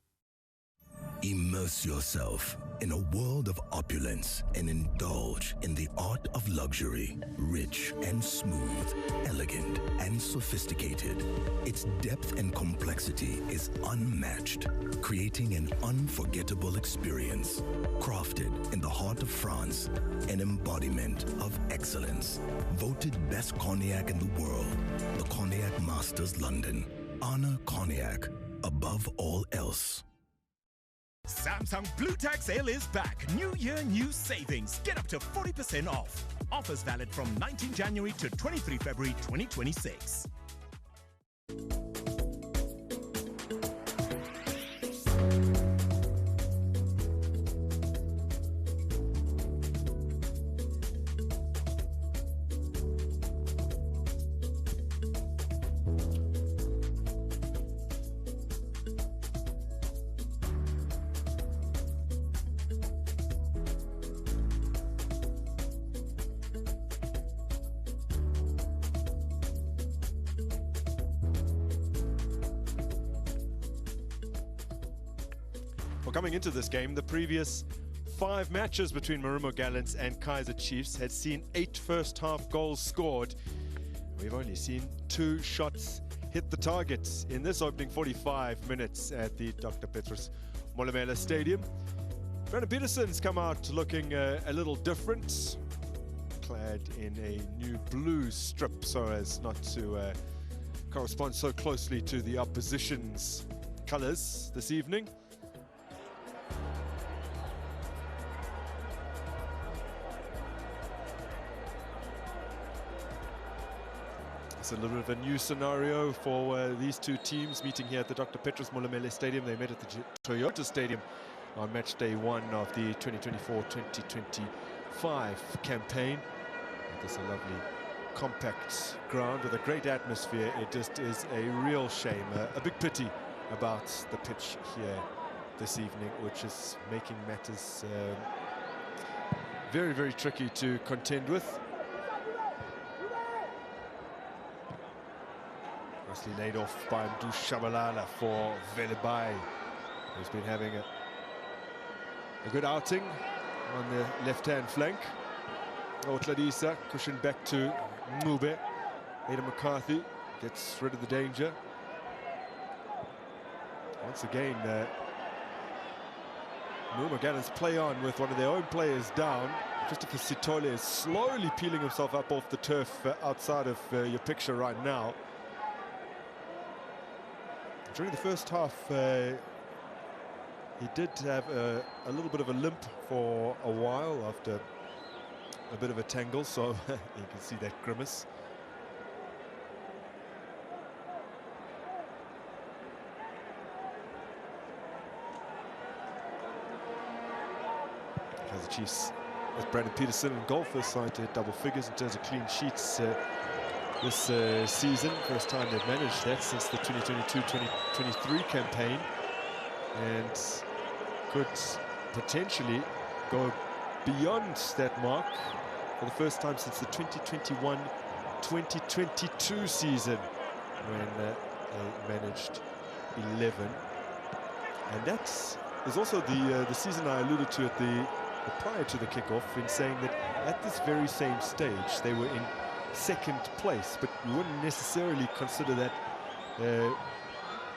Immerse yourself in a world of opulence and indulge in the art of luxury. Rich and smooth, elegant and sophisticated. Its depth and complexity is unmatched, creating an unforgettable experience. Crafted in the heart of France, an embodiment of excellence. Voted best cognac in the world, the Cognac Masters London. Honor Cognac above all else. Samsung Blue Tag sale is back. New year, new savings. Get up to 40% off. Offers valid from 19 January to 23 February 2026. Coming into this game, the previous 5 matches between Marumo Gallants and Kaizer Chiefs had seen 8 first-half goals scored. We've only seen 2 shots hit the target in this opening 45 minutes at the Dr. Petrus Molemela Stadium. Brandon Peterson's come out looking a little different. clad in a new blue strip so as not to correspond so closely to the opposition's colours this evening. It's a little bit of a new scenario for these two teams meeting here at the Dr. Petrus Molemele Stadium. They met at the Toyota Stadium on match day 1 of the 2024-2025 campaign. It's a lovely compact ground with a great atmosphere. It just is a real shame, a big pity about the pitch here this evening, which is making matters very, very tricky to contend with. Nicely laid off by Shabalala for Velibai, who's been having a good outing on the left-hand flank. Otladisa cushioned back to Mube. Ada McCarthy gets rid of the danger. Once again, Marumo Gallants play on with one of their own players down. Christopher Sitole is slowly peeling himself up off the turf outside of your picture right now. During the first half, he did have a little bit of a limp for a while after a bit of a tangle, so you can see that grimace. Kaizer Chiefs with Brandon Peterson and goal, first side to hit double figures in terms of clean sheets this season. First time they've managed that since the 2022-2023 campaign, and could potentially go beyond that mark for the first time since the 2021-2022 season, when they managed 11. And that is also the season I alluded to at the prior to the kickoff, in saying that at this very same stage they were in second place, but you wouldn't necessarily consider that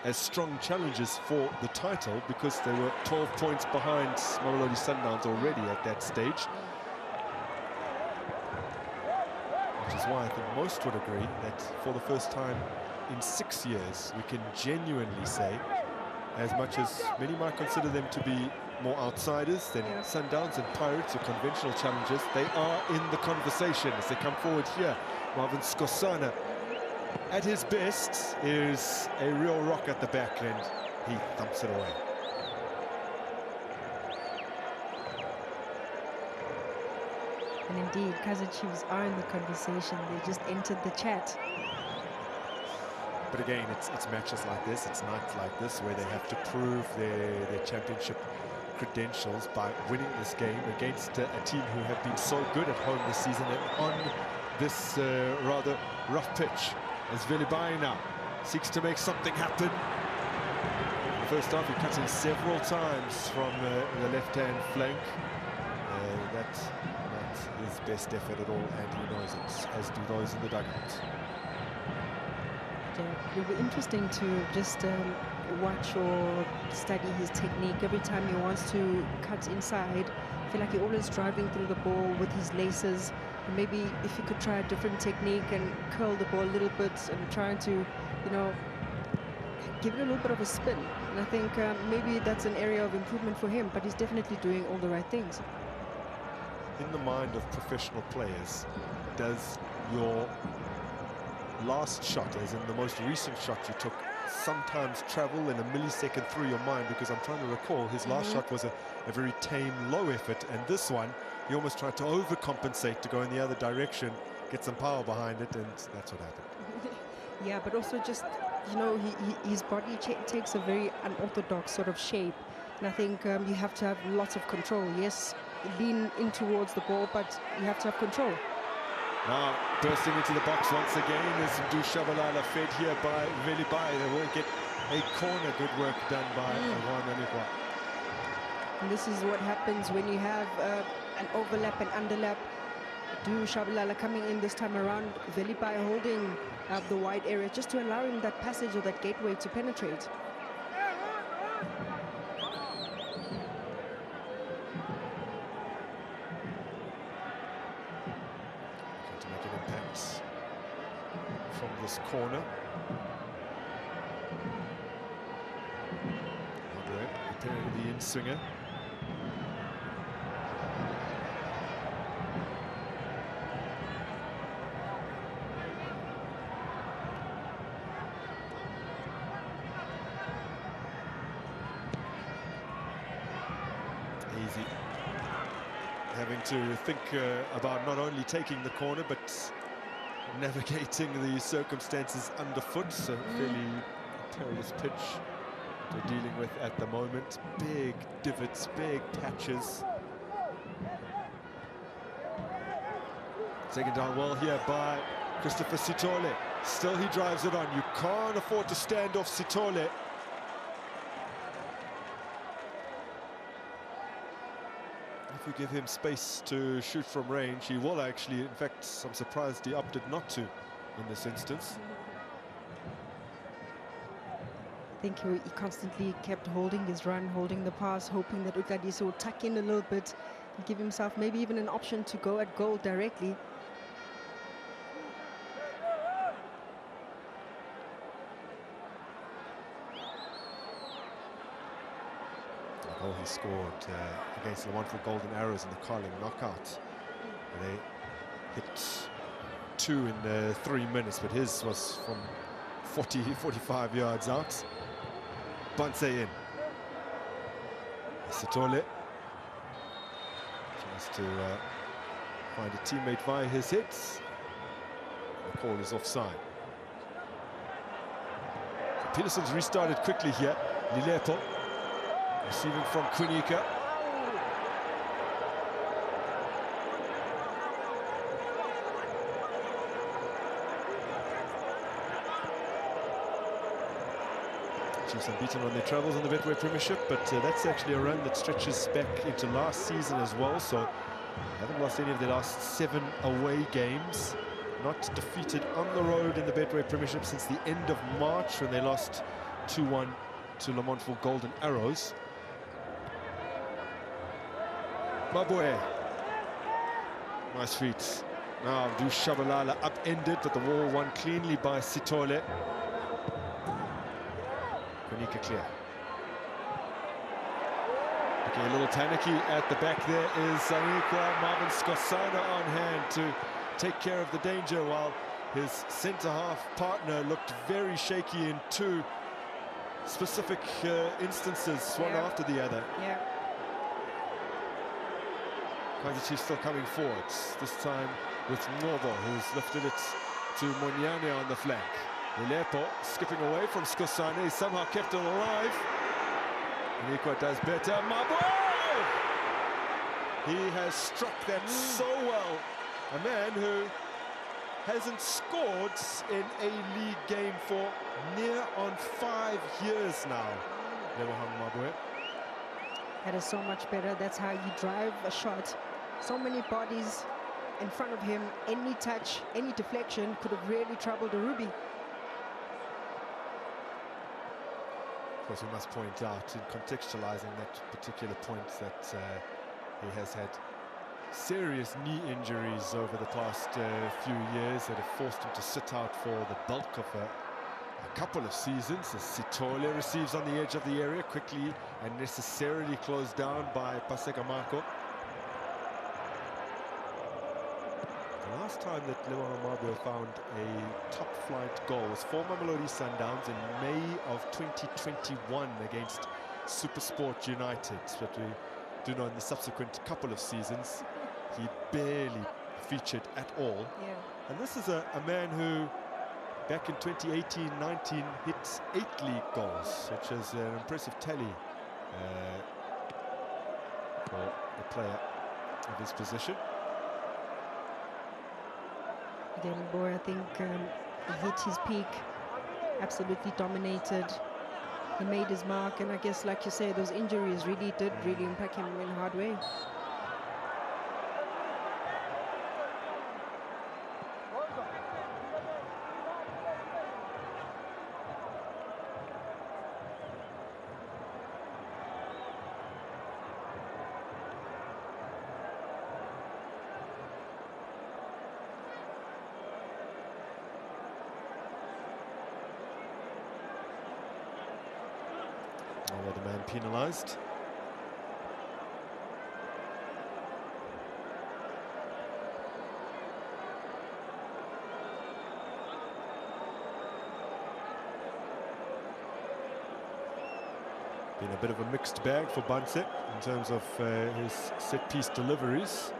as strong challenges for the title, because they were 12 points behind Mamelodi Sundowns already at that stage. Which is why I think most would agree that for the first time in 6 years, we can genuinely say, as much as many might consider them to be more outsiders than Sundowns and Pirates or conventional challengers, they are in the conversation as they come forward here. Marvin Skosana, at his best, is a real rock at the back, and he thumps it away. And indeed, Kaizer Chiefs are in the conversation. They just entered the chat. But again, it's matches like this, it's nights like this, where they have to prove their championship credentials by winning this game against a team who have been so good at home this season and on this rather rough pitch. As Velibai now seeks to make something happen. First half, he cuts in several times from the left-hand flank. That's his best effort at all, and he knows it, as do those in the dugout. It will be interesting to just watch or study his technique. Every time he wants to cut inside, I feel like he's always driving through the ball with his laces. And maybe if he could try a different technique and curl the ball a little bit and trying to, you know, give it a little bit of a spin. And I think maybe that's an area of improvement for him, but he's definitely doing all the right things. In the mind of professional players, does your last shot, as in the most recent shot you took, sometimes travel in a millisecond through your mind? Because I'm trying to recall, his last shot was a very tame, low effort, and this one, he almost tried to overcompensate to go in the other direction, get some power behind it, and that's what happened. Yeah, but also just, you know, his body takes a very unorthodox sort of shape, and I think you have to have lots of control. Yes, lean in towards the ball, but you have to have control. Now, bursting into the box once again is Shabalala, fed here by Velibai. They will get a corner. Good work done by Juan Anigua. And this is what happens when you have an overlap and underlap. Shabalala coming in this time around, Velibai holding the wide area just to allow him that passage or that gateway to penetrate. make an impact from this corner. Repairing the in-swinger. Easy. Having to think about not only taking the corner, but navigating the circumstances underfoot. So fairly perilous pitch they're dealing with at the moment. Big divots, big patches. Taken down well here by Christopher Sithole. Still he drives it on. You can't afford to stand off Sithole. If we give him space to shoot from range, he will actually. In fact, I'm surprised he opted not to in this instance. I think he constantly kept holding his run, holding the pass, hoping that Ukadisa would tuck in a little bit and give himself maybe even an option to go at goal directly. The goal he scored against the wonderful Golden Arrows in the Carling knockout. They hit 2 in 3 minutes, but his was from 45 yards out. Banse in. Sithole tries to find a teammate via his hits. The call is offside. Peterson's restarted quickly here. Lilepo receiving from Kunika. Chiefs unbeaten on their travels in the Betway Premiership, but that's actually a run that stretches back into last season as well, so haven't lost any of their last 7 away games. Not defeated on the road in the Betway Premiership since the end of March, when they lost 2-1 to Le Montfort Golden Arrows. Maboe. Nice feet. Now Du Shabalala upended, but the wall won cleanly by Sithole. Kunika clear. Looking a little panicky at the back there is Zanikwa. Marvin Skosana on hand to take care of the danger, while his centre-half partner looked very shaky in 2 specific instances, one after the other. Yeah. Kaizer Chiefs still coming forwards, this time with Novo, who's lifted it to Monyane on the flank. Lilepo skipping away from Skosane, he somehow kept it alive. Nico does better. Maboe! He has struck that so well. A man who hasn't scored in a league game for near on 5 years now. Lebohang Maboe. That is so much better. That's how you drive a shot. So many bodies in front of him. Any touch, any deflection could have really troubled a Ruby. Of course, we must point out, in contextualizing that particular point, that he has had serious knee injuries over the past few years that have forced him to sit out for the bulk of a couple of seasons. As Sithole receives on the edge of the area, quickly and necessarily closed down by Paseka Marco. The last time that Lebohang Maboe found a top-flight goal was for Mamelodi Sundowns in May of 2021 against SuperSport United. But we do know in the subsequent couple of seasons, he barely featured at all. Yeah. And this is a man who, back in 2018-19, hit 8 league goals, which is an impressive tally for a player of his position. Then Boy, I think he hit his peak, absolutely dominated. He made his mark, and I guess, like you say, those injuries really did impact him in a hard way. penalised. Been a bit of a mixed bag for Banse in terms of his set-piece deliveries.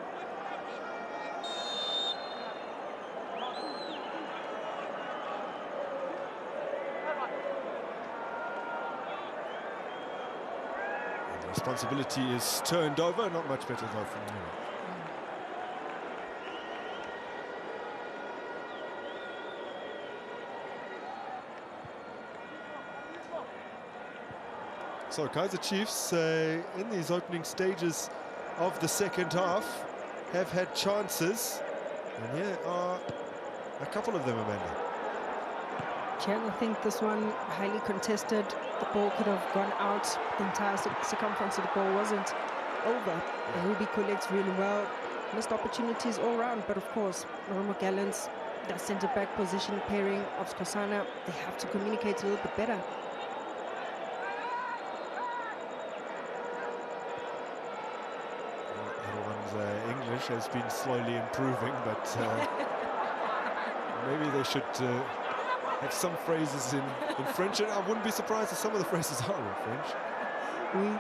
And the responsibility is turned over, not much better though from Nero. So Kaizer Chiefs in these opening stages of the second half have had chances, and here are a couple of them, Amanda. Ken, I think this one highly contested. The ball could have gone out. The entire circumference of the ball wasn't over. And Ruby collects really well. Missed opportunities all round, but of course, Marumo Gallants, that centre-back position pairing of Skosana, they have to communicate a little bit better. English has been slowly improving, but maybe they should have some phrases in French, and I wouldn't be surprised if some of the phrases are in French. Oui.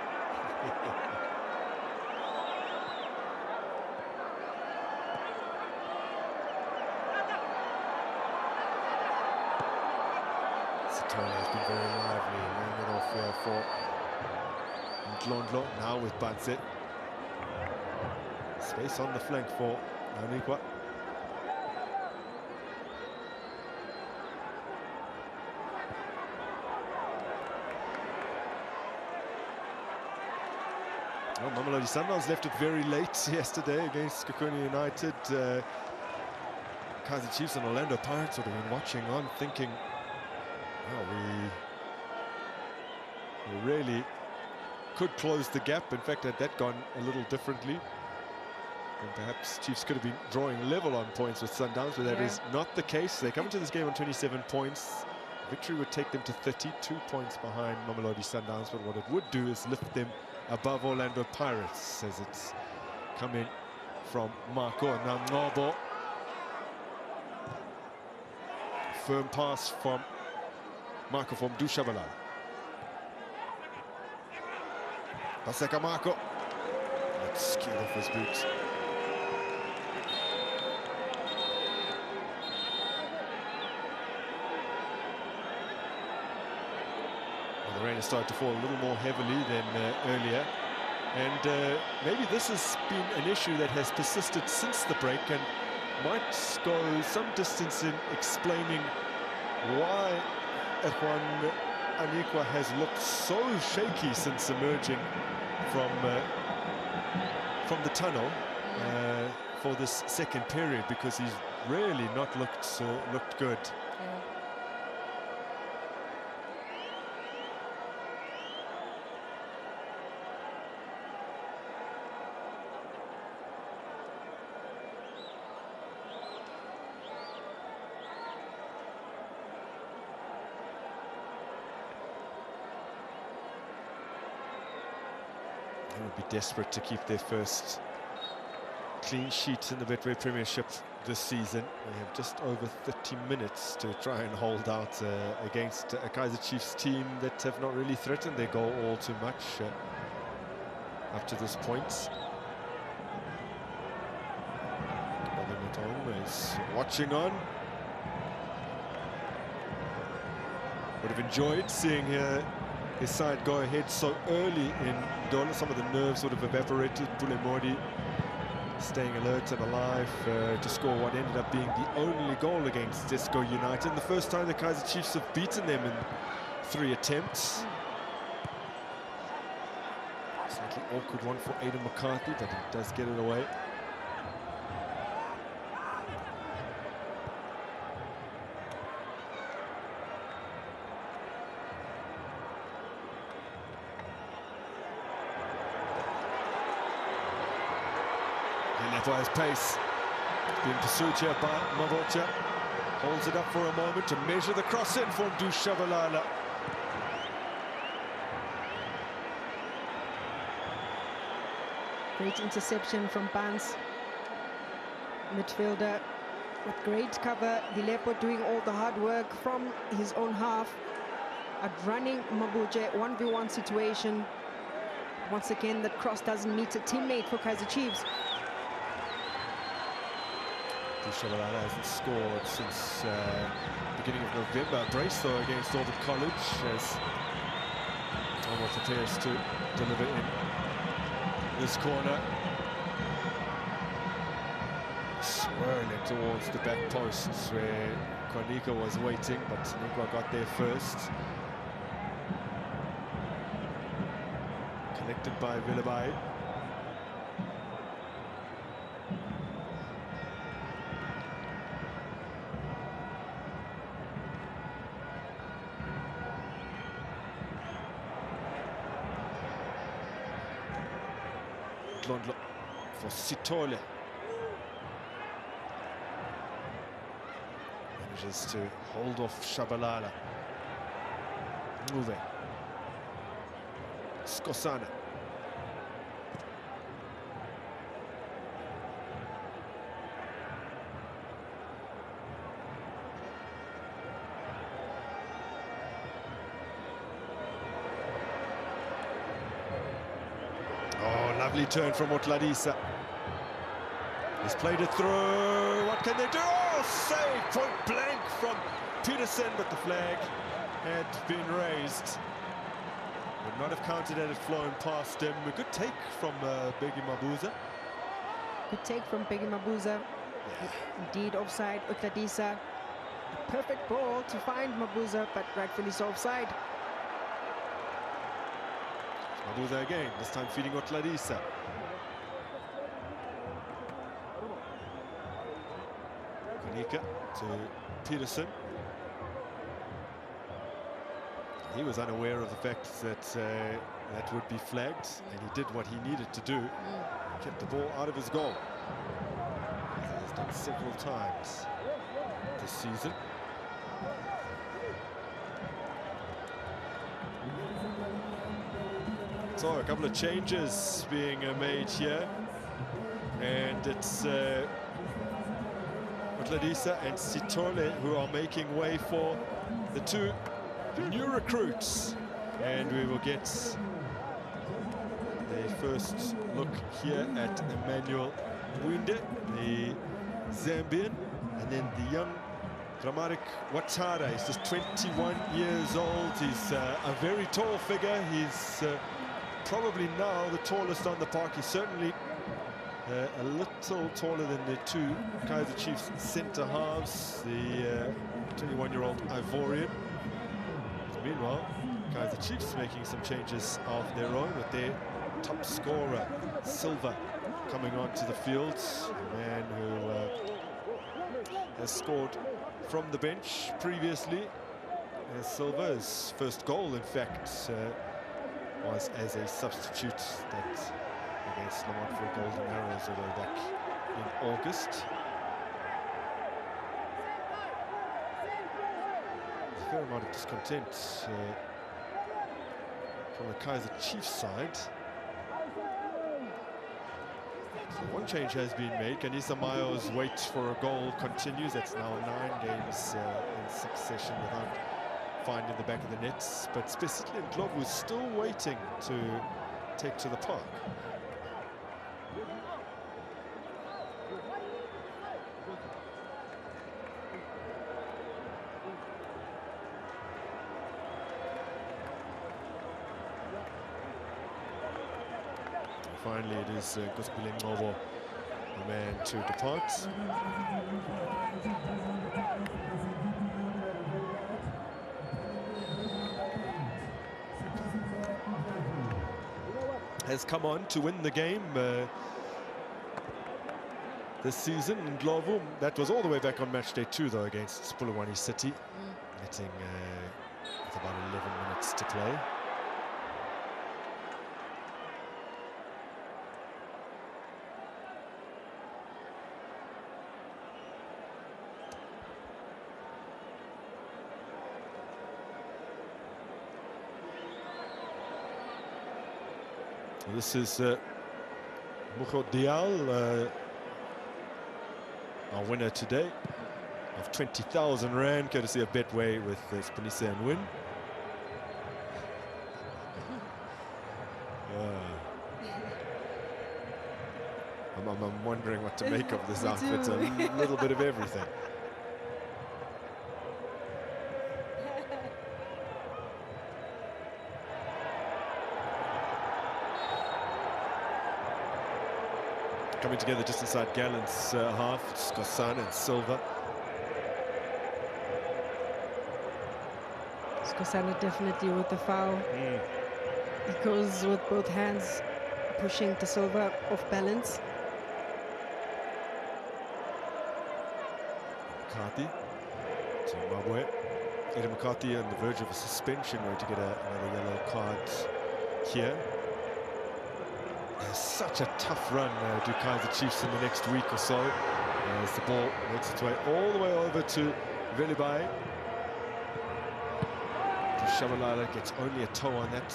Satona has been very lively, laying it off here for Ndlondlo, now with Banse. Space on the flank for Anikwa. Well, Mamelodi Sundowns left it very late yesterday against Kukuni United. Kaizer Chiefs and Orlando Pirates would have been watching on, thinking, well, we really could close the gap. In fact, had that gone a little differently, and perhaps Chiefs could have been drawing level on points with Sundowns, but that is not the case. They come into this game on 27 points. Victory would take them to 32 points behind Mamelodi Sundowns, but what it would do is lift them above Orlando Pirates, as it's come in from Marco. And now Ngobo. Firm pass from Marco from Dushabalala. Paseka Marco. Let's skew off his boots. The rain has started to fall a little more heavily than earlier, and maybe this has been an issue that has persisted since the break and might go some distance in explaining why Erwan Anikwa has looked so shaky since emerging from the tunnel for this second period, because he's really not looked good. They would be desperate to keep their first clean sheet in the Betway Premiership this season. They have just over 30 minutes to try and hold out against a Kaizer Chiefs team that have not really threatened their goal all too much up to this point. Marumo is watching on. Would have enjoyed seeing his side go ahead so early in Dola. Some of the nerves would have evaporated. Pulemodi staying alert and alive to score what ended up being the only goal against Diski United. The first time the Kaizer Chiefs have beaten them in 3 attempts. Slightly awkward one for Aidan McCarthy, but he does get it away. Has pace. Being pursued here by Mavocha. Holds it up for a moment to measure the cross in from Dushabalala. Great interception from Bans. Midfielder with great cover. Dilepo doing all the hard work from his own half. Outrunning Mabuje, 1v1 situation. Once again, that cross doesn't meet a teammate for Kaizer Chiefs. Shabalala hasn't scored since beginning of November. Brace though against Auburn College as Omar Fateas to deliver in this corner. Swirling towards the back posts where Kwanika was waiting, but Nikwa got there first. Collected by Villabai. For Sitole. Manages to hold off Shabalala. Move. Skosana. Lovely turn from Otladisa. He's played it through. What can they do? Oh, save point blank from Peterson, but the flag had been raised. Would not have counted had it flown past him. A good take from Begi Mabuza. Good take from Begi Mabuza. Yeah. Indeed, offside. Otladisa. A perfect ball to find Mabuza, but rightfully so offside. Mabuza again, this time feeding Otladisa. Kanika to Peterson. He was unaware of the fact that that would be flagged, and he did what he needed to do. Kept the ball out of his goal. As he's done several times this season. So a couple of changes being made here, and it's Otladisa and Sitole who are making way for the two new recruits, and we will get the first look here at Emmanuel Mwinde, the Zambian, and then the young Dramatic Watara. He's just 21 years old. He's a very tall figure. He's probably now the tallest on the park. He's certainly a little taller than the two Kaizer Chiefs centre halves, the 21-year-old Ivorian. Meanwhile, Kaizer Chiefs making some changes of their own with their top scorer, Silva, coming onto the field. A man who has scored from the bench previously. Silva's first goal, in fact, was as a substitute that against Lamont for Golden Arrows all the way back in August. There's a fair amount of discontent from the Kaizer Chiefs side. So one change has been made. Kanisa Mayo's wait for a goal continues. That's now 9 games in succession without finding the back of the nets, but Specifically Globe was still waiting to take to the park. Finally, it is Gospelin Ngobo, the man to depart. Has come on to win the game this season in Glovo. That was all the way back on match day 2, though, against Polokwane City, netting with about 11 minutes to play. This is Mucho Dial, our winner today of 20,000 Rand, courtesy of Betway with Spanisa and Win. I'm wondering what to make of this outfit. A little bit of everything. Coming together just inside Gallants' half, Skosana and Silva. Skosana definitely with the foul. He goes with both hands, pushing De Silva off balance. McCarthy to Mabwe. Eddie McCarthy on the verge of a suspension, going to get another yellow card here. Such a tough run do Kaizer Chiefs in the next week or so, as the ball makes its way all the way over to Velibai. Shabalala gets only a toe on that.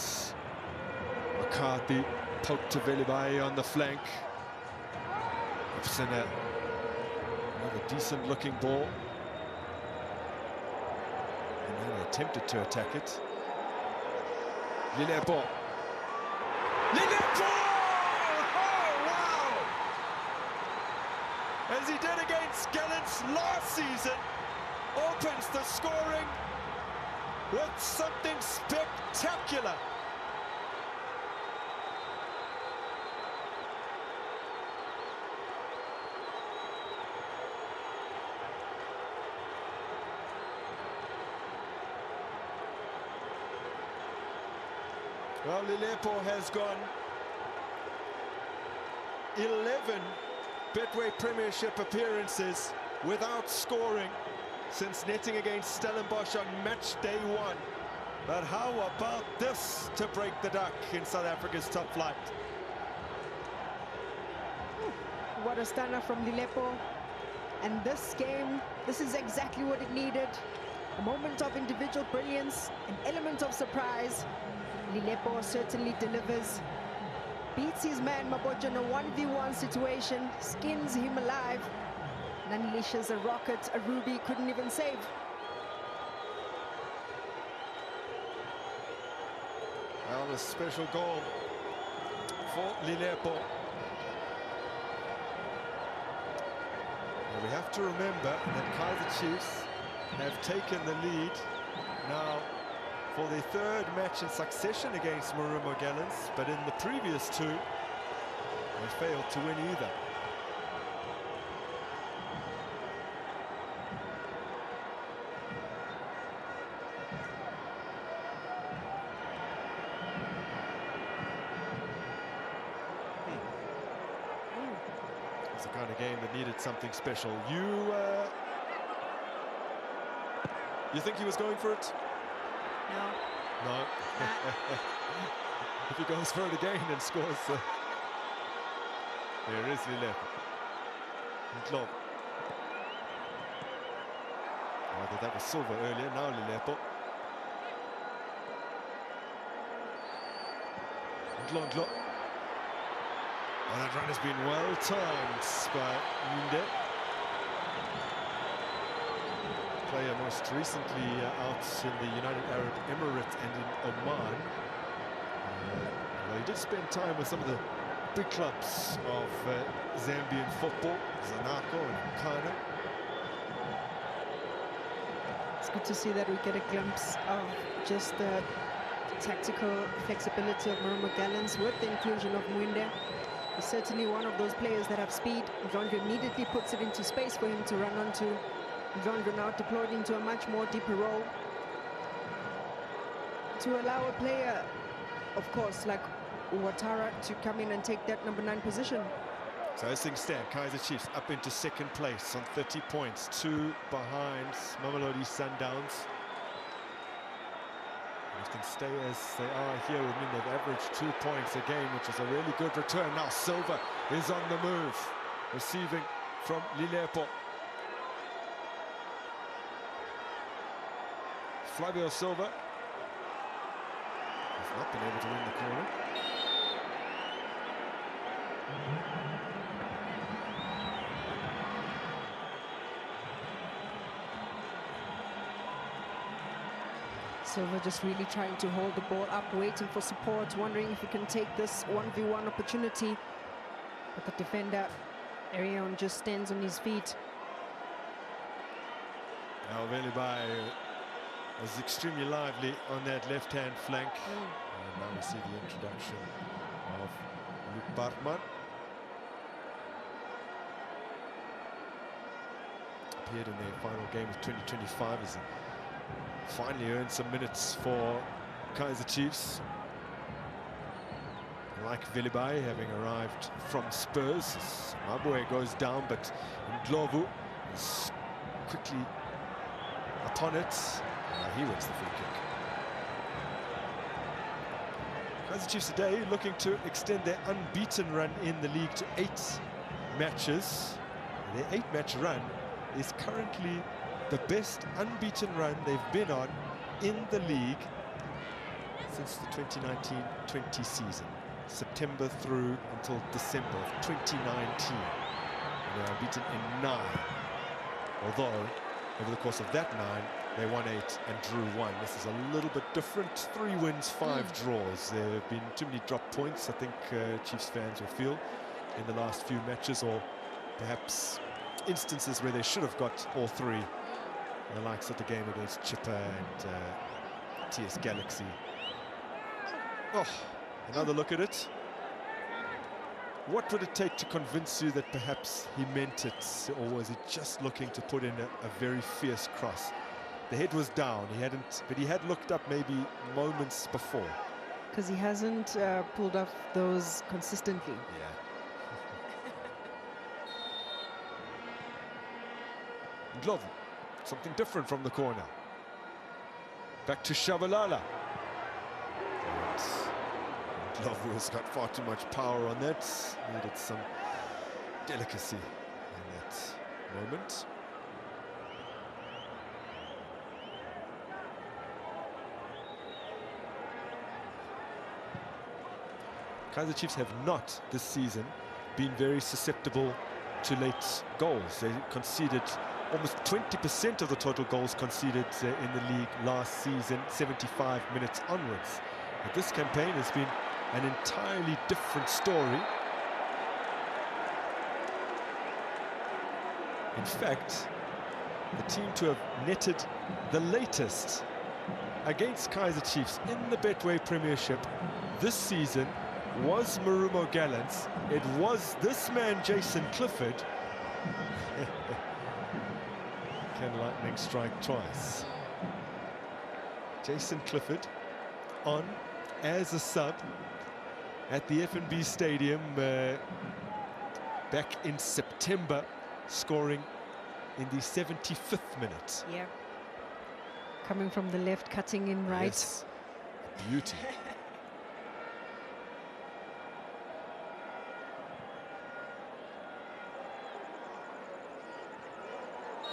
McCarthy poked to Velibai on the flank. Another decent looking ball. And then they attempted to attack it. Lilepo. Lilepo! As he did against Gallants last season, opens the scoring with something spectacular. Well, Lilepo has gone 11 Betway Premiership appearances without scoring since netting against Stellenbosch on match day 1. But how about this to break the duck in South Africa's top flight? What a stunner from Lilepo. And this game, this is exactly what it needed. A moment of individual brilliance, an element of surprise. Lilepo certainly delivers. Beats his man Maboja in a 1v1 situation, skins him alive, and unleashes a rocket a Ruby couldn't even save. Well, a special goal for Lilepo. We have to remember that Kaizer Chiefs have taken the lead now for the 3rd match in succession against Marumo Gallants, but in the previous 2, they failed to win either. It's the kind of game that needed something special. You think he was going for it? No. If he goes for it again and scores, there is Lilepo. Ndlovu. Rather, that was Silva earlier, now Lilepo. Ndlovu. Oh, that run has been well timed by Munde. Player most recently out in the United Arab Emirates and in Oman. Well, he did spend time with some of the big clubs of Zambian football, Zanaco and Kana. It's good to see that we get a glimpse of just the tactical flexibility of Marumo Gallants with the inclusion of Mwinde. He's certainly one of those players that have speed. Ndlovu immediately puts it into space for him to run onto. Ndlovu now deployed into a much more deeper role to allow a player, of course, like Ouattara to come in and take that number 9 position. So as things stand, Kaizer Chiefs up into 2nd place on 30 points, 2 behind Mamelodi Sundowns. If things stay as they are here, would mean they've averaged 2 points a game, which is a really good return. Now Silva is on the move, receiving from Lilepo. Flavio Silva has not been able to win the corner. Silva just really trying to hold the ball up, waiting for support, wondering if he can take this 1v1 opportunity. But the defender, Arion, just stands on his feet. Now Velibai was extremely lively on that left-hand flank. And now we see the introduction of Luke Bartman. Appeared in their final game of 2025 as he finally earned some minutes for Kaizer Chiefs. Like Velibai, having arrived from Spurs, Mabwe goes down, but Ndlovu is quickly upon it. He wins the free kick. Kaizer Chiefs today looking to extend their unbeaten run in the league to 8 matches. Their 8-match run is currently the best unbeaten run they've been on in the league since the 2019-20 season. September through until December of 2019. They are beaten in 9. Although, over the course of that 9, they won 8 and drew 1. This is a little bit different. 3 wins, 5 draws. There have been too many drop points, I think Chiefs fans will feel, in the last few matches, or perhaps instances where they should have got all 3. The likes of the game against Chipper and TS Galaxy. Oh, another look at it. What would it take to convince you that perhaps he meant it, or was he just looking to put in a very fierce cross? The head was down, but he had looked up maybe moments before. Because he hasn't pulled off those consistently. Yeah. Ndlovu, something different from the corner. Back to Shabalala. Ndlovu has got far too much power on that. Needed some delicacy in that moment. Kaizer Chiefs have not this season been very susceptible to late goals. They conceded almost 20% of the total goals conceded in the league last season, 75 minutes onwards. But this campaign has been an entirely different story. In fact, the team to have netted the latest against Kaizer Chiefs in the Betway Premiership this season was Marumo Gallants. It was this man, Jason Clifford. Can lightning strike twice? Jason Clifford on as a sub at the F&B Stadium back in September, scoring in the 75th minute. Yeah. Coming from the left, cutting in right. Yes. Beauty.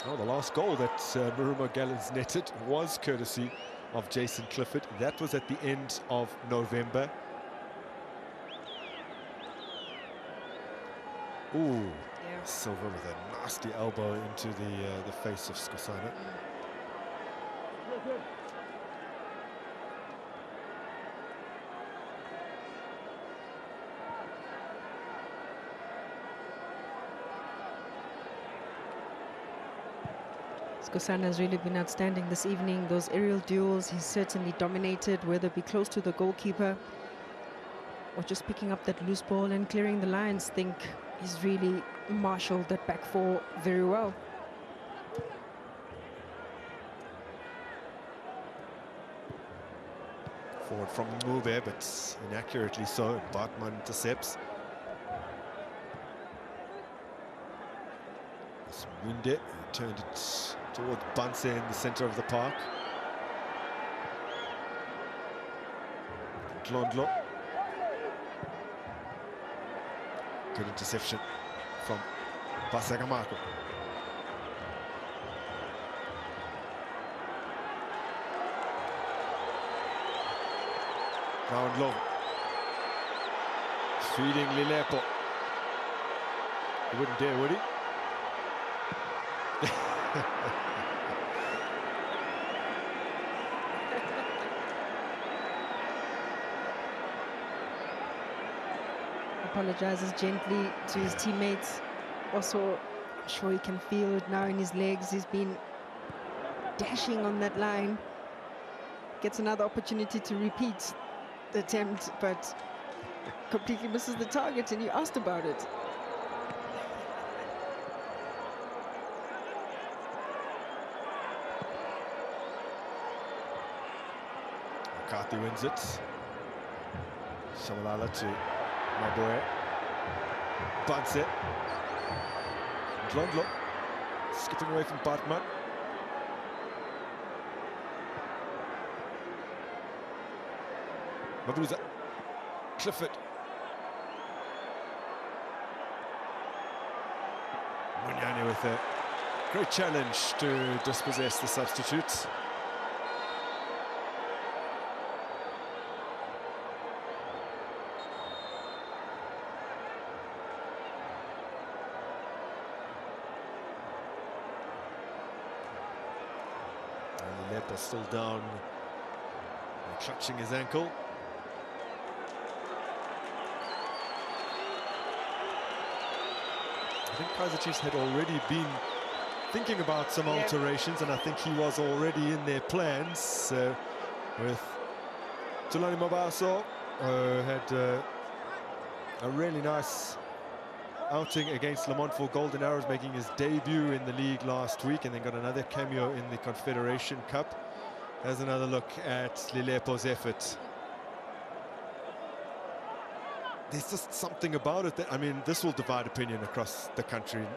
Oh, the last goal that Marumo Gallants netted was courtesy of Jason Clifford. That was at the end of November. Ooh, yeah. Silva with a nasty elbow into the face of Skosana. Skosana has really been outstanding this evening. Those aerial duels, he's certainly dominated, whether it be close to the goalkeeper or just picking up that loose ball and clearing the lines. I think he's really marshaled that back four very well. Forward from Mube, but inaccurately so. Bartman intercepts. Winde turned it towards Banse in the center of the park. Glondlo. Good interception from Basagamako. Now Ndlovu. Feeding Lilepo. He wouldn't dare, would he? apologizes gently to his teammates. Also, I'm sure he can feel it now in his legs. He's been dashing on that line. Gets another opportunity to repeat the attempt, but completely misses the target, and you asked about it. McCarthy wins it. Shabalala to Maboe. Bunts it. Ndlondlo skipping away from Batman. Mabuza. Clifford. Munyane with a great challenge to dispossess the substitutes. Lepa still down, clutching his ankle. I think Kaizer Chiefs had already been thinking about some alterations, and I think he was already in their plans with Tulani Mabaso, had a really nice outing against Le Mans for Golden Arrows, making his debut in the league last week, and then got another cameo in the Confederation Cup. There's another look at Lilepo's effort. There's just something about it that, I mean, this will divide opinion across the country.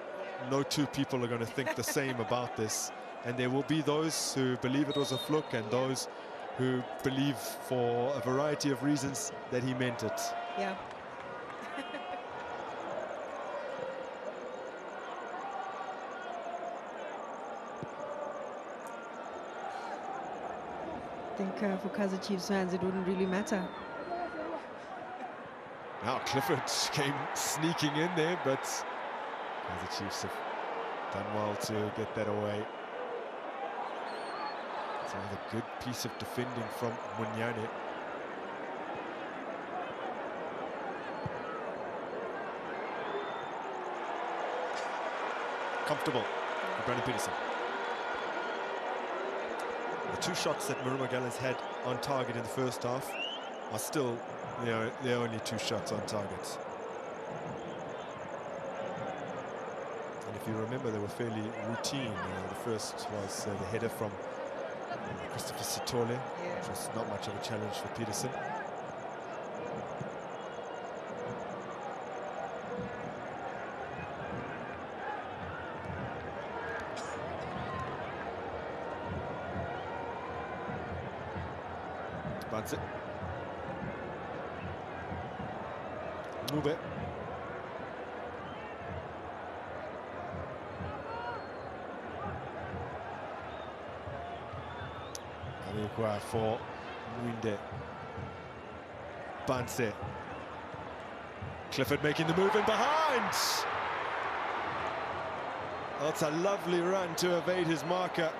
No two people are going to think the same about this, and there will be those who believe it was a fluke and those who believe for a variety of reasons that he meant it. Yeah. I think for Kaizer Chiefs fans, it wouldn't really matter. Now Clifford came sneaking in there, but Kaizer Chiefs have done well to get that away. It's another good piece of defending from Munyane. Comfortable for Brandon Peterson. The two shots that Marumo Gallants had on target in the first half are still, you know, they're only two shots on target. And if you remember, they were fairly routine. The first was the header from Christopher Sitole, which was not much of a challenge for Peterson. Bunts it. Move it. Aliqua for Mwinde. Bunts it. Clifford making the move in behind. That's a lovely run to evade his marker.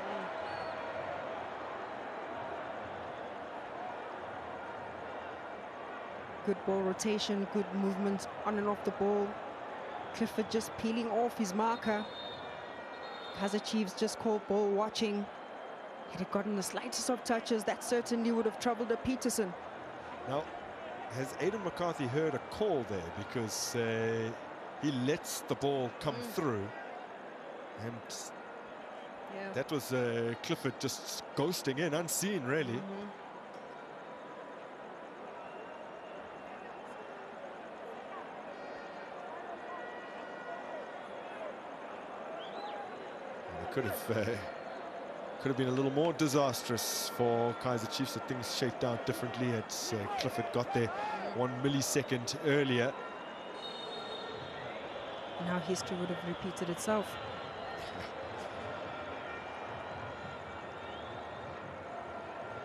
Good ball rotation, good movement on and off the ball. Clifford just peeling off his marker. Kaizer Chiefs just called ball watching. Had it gotten the slightest of touches, that certainly would have troubled a Peterson. Now, has Aidan McCarthy heard a call there? Because he lets the ball come through. And that was Clifford just ghosting in, unseen really. Could have been a little more disastrous for Kaizer Chiefs if things shaped out differently. It's Clifford got there 1 millisecond earlier. Now history would have repeated itself.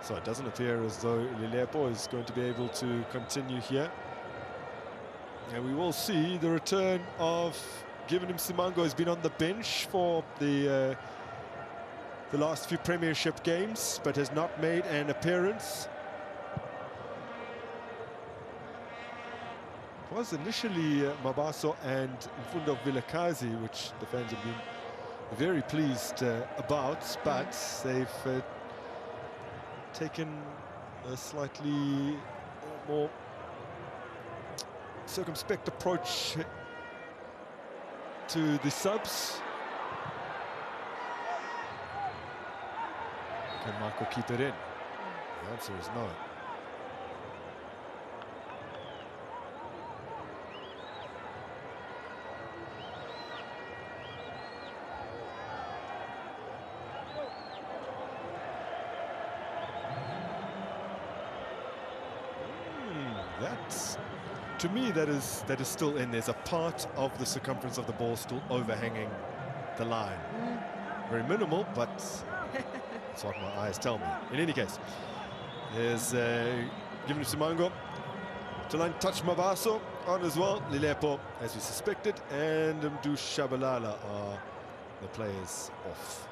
So it doesn't appear as though Lilepo is going to be able to continue here. And we will see the return of Given Simango. Has been on the bench for the last few Premiership games, but has not made an appearance. It was initially Mabaso and Mfundo Vilakazi, which the fans have been very pleased about, but they've taken a slightly more circumspect approach to the subs. Can Michael keep it in? The answer is no. That's, to me, that is still in. There's a part of the circumference of the ball still overhanging the line. Very minimal, but that's what my eyes tell me. In any case, there's given to Simango. To line touch Mabaso on as well. Lilepo, as we suspected, and Mdu Shabalala are the players off.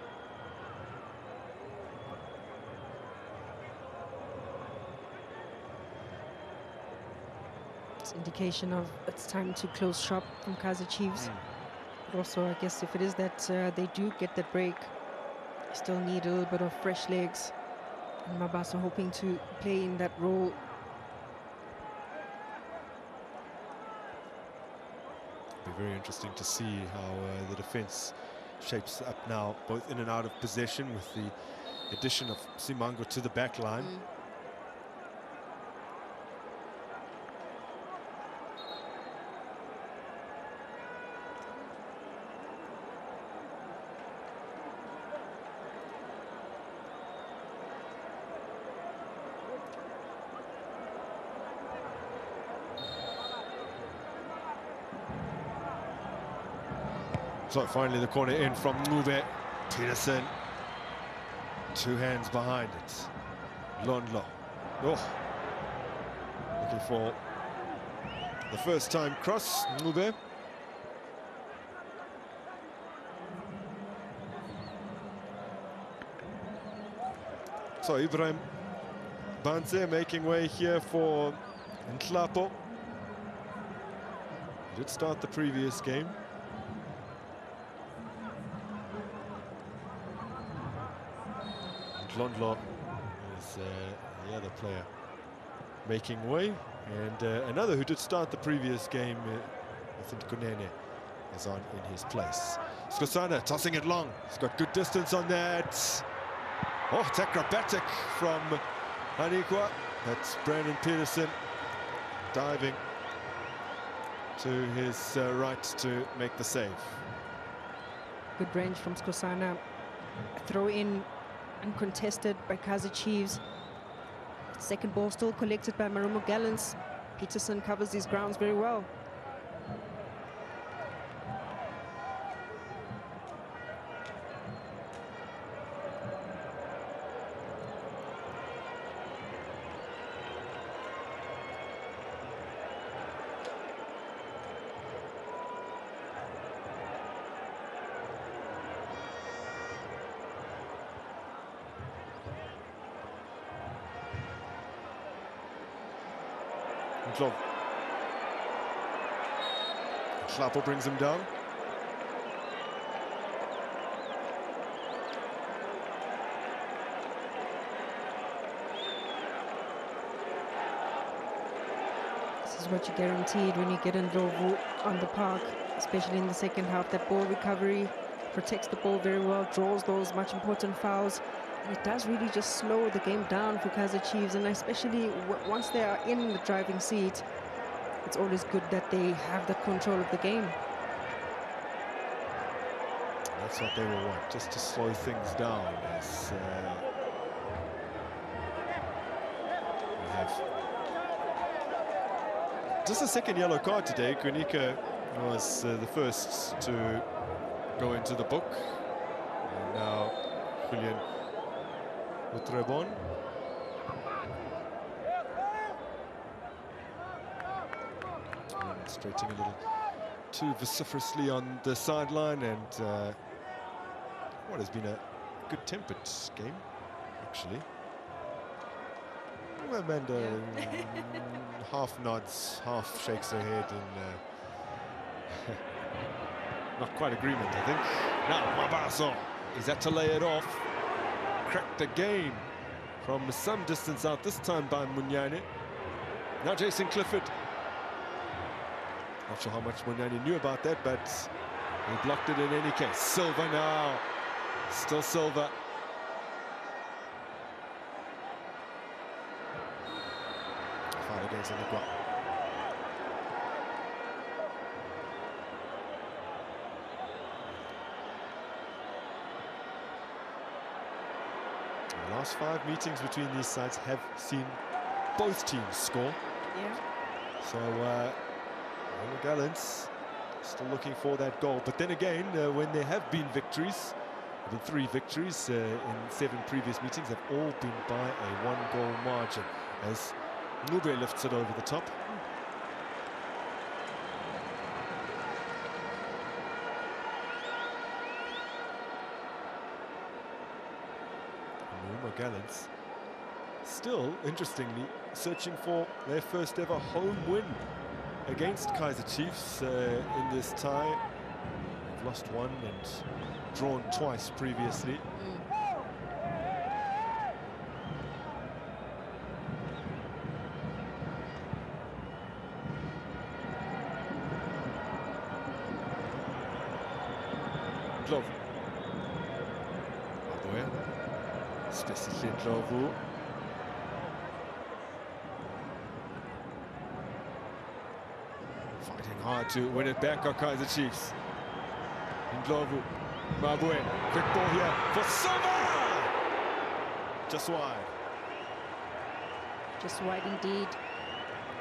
Indication of it's time to close shop from Kaizer Chiefs. But also, I guess if it is that they do get that break, still need a little bit of fresh legs. And Mabaso hoping to play in that role. It'll be very interesting to see how the defense shapes up now, both in and out of possession, with the addition of Simango to the back line. So finally the corner in from Ngube. Peterson, two hands behind it. Londlo. Oh, looking for the first time cross. Ngube. So Ibrahim Banze making way here for Nhlapo. He did start the previous game. Londlo is the other player making way, and another who did start the previous game, I think Kunene, is on in his place. Skosana tossing it long. He's got good distance on that. Oh, it's acrobatic from Hanikwa. That's Brandon Peterson diving to his right to make the save. Good range from Skosana. Throw in uncontested by Kaizer Chiefs. Second ball still collected by Marumo Gallants. Peterson covers these grounds very well. Hlapo brings him down. This is what you're guaranteed when you get Ndlovu on the park, especially in the second half. That ball recovery, protects the ball very well, draws those much important fouls. And it does really just slow the game down for Kaizer Chiefs, and especially once they are in the driving seat, it's always good that they have the control of the game. That's what they will want, just to slow things down. As we have just a second yellow card today. Kunika was the first to go into the book. And now Julian Utrebon. Demonstrating a little too vociferously on the sideline, and what has been a good-tempered game, actually. Amanda half nods, half shakes her head in not quite agreement, I think. Now Mabaso is that to lay it off. Cracked again from some distance out, this time by Munyane. Now Jason Clifford. Not sure how much Munyane knew about that, but he blocked it in any case. Silva now. Still Silva. Foul against Anigua. The last 5 meetings between these sides have seen both teams score. Yeah. So, the Gallants still looking for that goal. But then again, when there have been victories, there have been 3 victories in 7 previous meetings, have all been by a 1-goal margin as Ngube lifts it over the top. Marumo Gallants still, interestingly, searching for their first ever home win against Kaizer Chiefs in this tie. They've lost 1 and drawn twice previously. Ndlovu. Mabuya. Especially Ndlovu. Fighting hard to win it back, our Kaizer Chiefs. Ndlovu. Mabuya. Quick ball here for Silva! Just wide. Just wide indeed.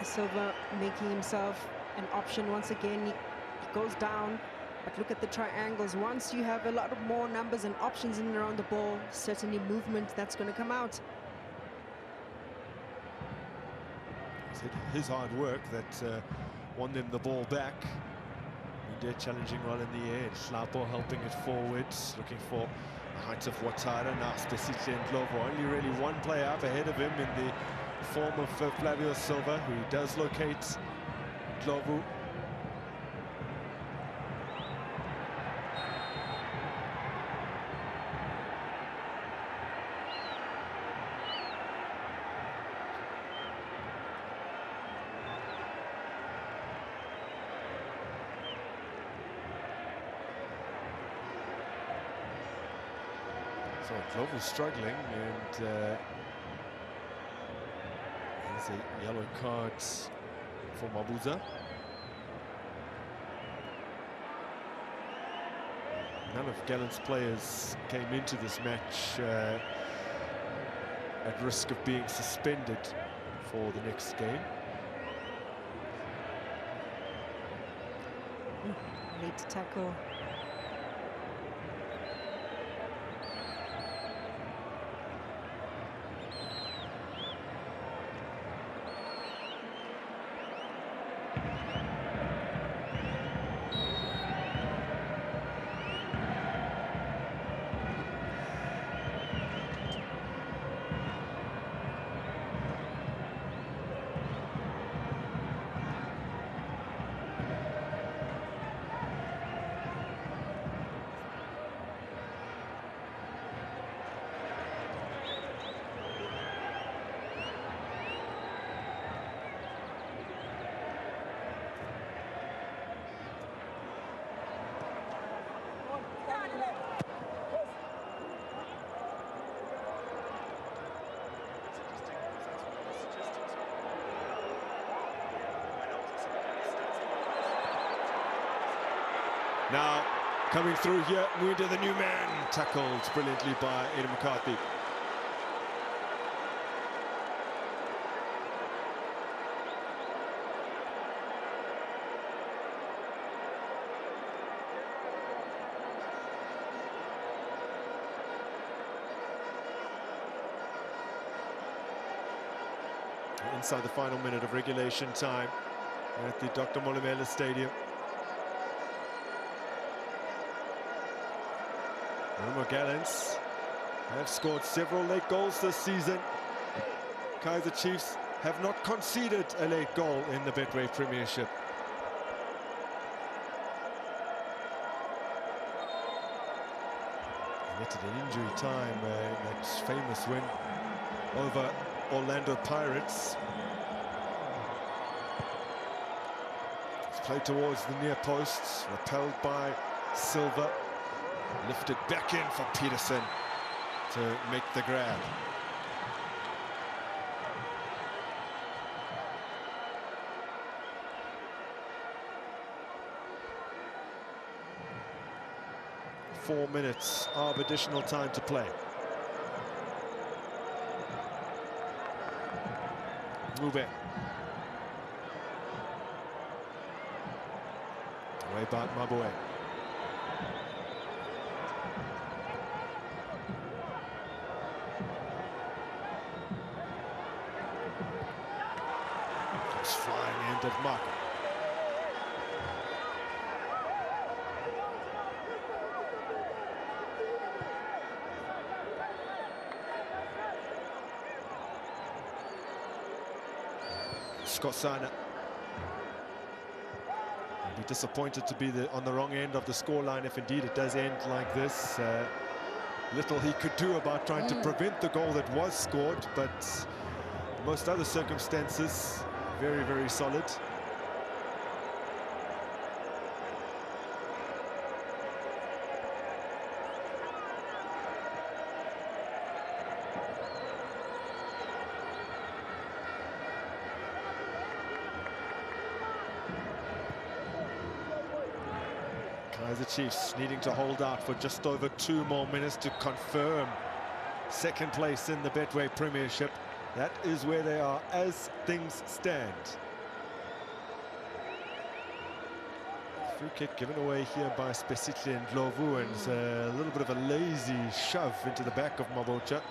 Silva making himself an option once again. He goes down. But look at the triangles. Once you have a lot of more numbers and options in and around the ball, certainly movement that's going to come out. His hard work that won them the ball back. They're challenging well in the air. Hlapo helping it forward, looking for the height of Ouattara. Now Spesihle Ndlovu, only really one player up ahead of him in the form of Flavio Silva, who does locate Ndlovu. So Ndlovu struggling, and there's a yellow card for Mabuza. None of Gallants' players came into this match at risk of being suspended for the next game. Late tackle. Now, coming through here, Mwenda, the new man, tackled brilliantly by Aidan McCarthy. Inside the final minute of regulation time at the Dr. Molemela Stadium. Marumo Gallants have scored several late goals this season. Kaizer Chiefs have not conceded a late goal in the Betway Premiership. Yet at an injury time, that famous win over Orlando Pirates. It's played towards the near posts, repelled by Silva, lifted back in for Peterson to make the grab. Four minutes of additional time to play. Move it. Way back Mabue. It's flying end of Mark. Skosana. I'll be disappointed to be on the wrong end of the scoreline if indeed it does end like this. Little he could do about trying to prevent the goal that was scored, but most other circumstances, very, very solid. Kaizer Chiefs needing to hold out for just over 2 more minutes to confirm second place in the Betway Premiership. That is where they are as things stand. Free kick given away here by Spesitli and Ndlovu, and a little bit of a lazy shove into the back of Mabocha.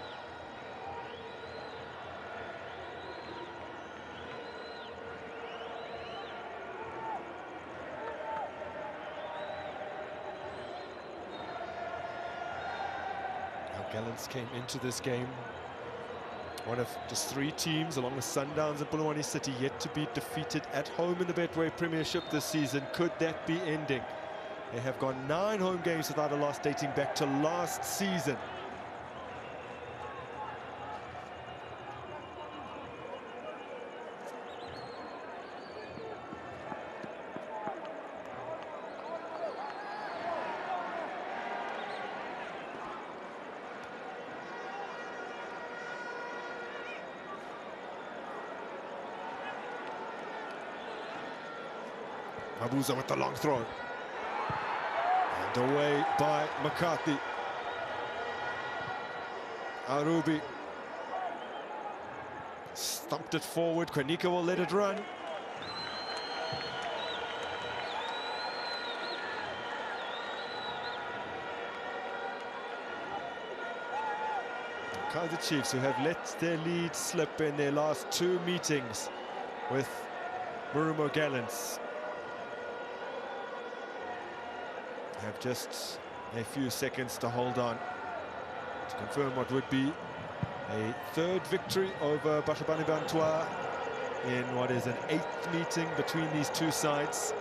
Gallants came into this game one of just 3 teams, along with Sundowns and Bulawani City, yet to be defeated at home in the Betway Premiership this season. Could that be ending? They have gone 9 home games without a loss, dating back to last season. Mabuza with the long throw. And away by McCarthy. Arubi stumped it forward. Kwanika will let it run. Kaizer Chiefs, who have let their lead slip in their last 2 meetings with Marumo Gallants, have just a few seconds to hold on to confirm what would be a 3rd victory over Bashabani Bantois in what is an 8th meeting between these 2 sides.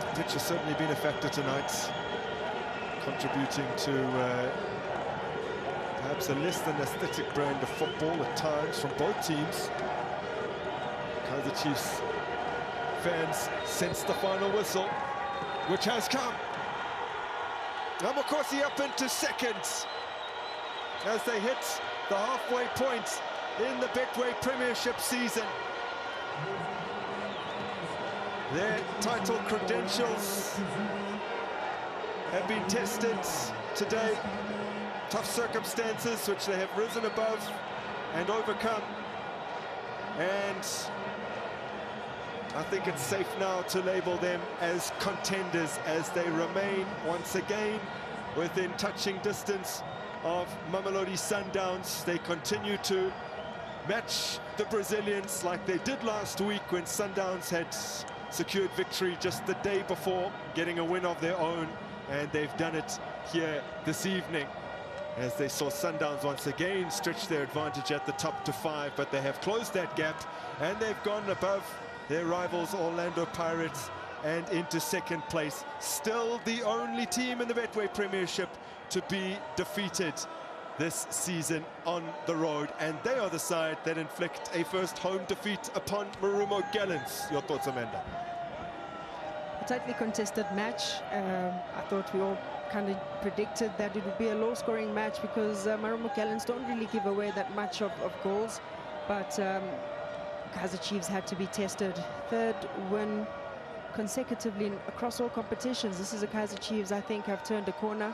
The pitch has certainly been a factor tonight, contributing to perhaps a less than aesthetic brand of football at times from both teams. Kaizer Chiefs fans sense the final whistle, which has come. Namakosi up into second as they hit the halfway point in the Betway Premiership season. Their title credentials have been tested today. Tough circumstances which they have risen above and overcome, and I think it's safe now to label them as contenders as they remain once again within touching distance of Mamelodi Sundowns. They continue to match the Brazilians like they did last week when Sundowns had secured victory just the day before, getting a win of their own, and they've done it here this evening, as they saw Sundowns once again stretch their advantage at the top to 5, but they have closed that gap, and they've gone above their rivals Orlando Pirates and into second place. Still the only team in the Betway Premiership to be defeated this season on the road, and they are the side that inflict a first home defeat upon Marumo Gallants. Your thoughts, Amanda? A tightly contested match. I thought we all kind of predicted that it would be a low-scoring match because Marumo Gallants don't really give away that much of goals, but Kaizer Chiefs had to be tested. Third win consecutively across all competitions. This is a Kaizer Chiefs, I think, have turned a corner,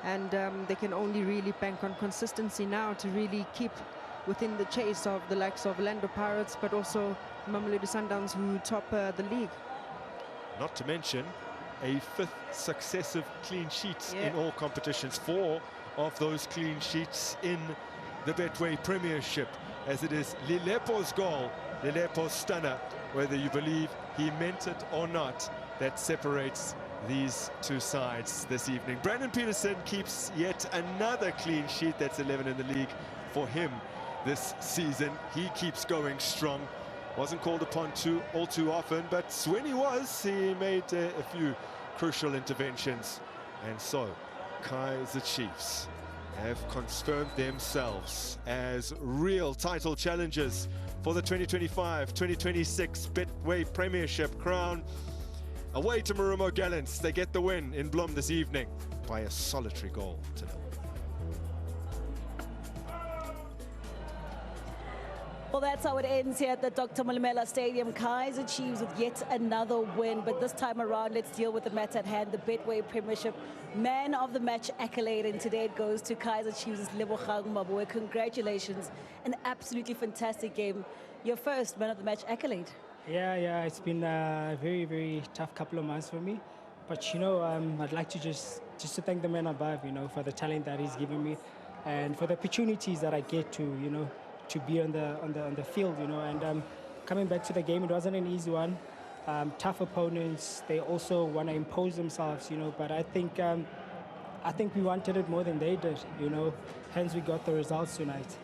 and they can only really bank on consistency now to really keep within the chase of the likes of Orlando Pirates, but also Mamelodi Sundowns, who top the league. Not to mention a 5th successive clean sheet in all competitions. 4 of those clean sheets in the Betway Premiership, as it is Lilepo's goal, Lilepo's stunner, whether you believe he meant it or not, that separates these two sides this evening. Brandon Peterson keeps yet another clean sheet. That's 11 in the league for him this season. He keeps going strong. Wasn't called upon all too often, but when he was, he made a few crucial interventions. And so Kaizer Chiefs have confirmed themselves as real title challengers for the 2025-2026 Betway Premiership crown. Away to Marumo Gallants, they get the win in Bloem this evening by a solitary goal to 0. Well, that's how it ends here at the Dr. Malamela Stadium. Kaizer Chiefs with yet another win, but this time around, let's deal with the match at hand, the Betway Premiership Man of the Match accolade, and today it goes to Kaizer Chiefs' Lebogang Maboe. Congratulations, an absolutely fantastic game. Your first Man of the Match accolade. Yeah, it's been a very, very tough couple of months for me, but you know, I'd like to just to thank the man above, you know, for the talent that he's given me, and for the opportunities that I get to, you know, to be on the field, you know. And coming back to the game, it wasn't an easy one. Tough opponents. They also want to impose themselves, you know. But I think we wanted it more than they did, you know. Hence, we got the results tonight.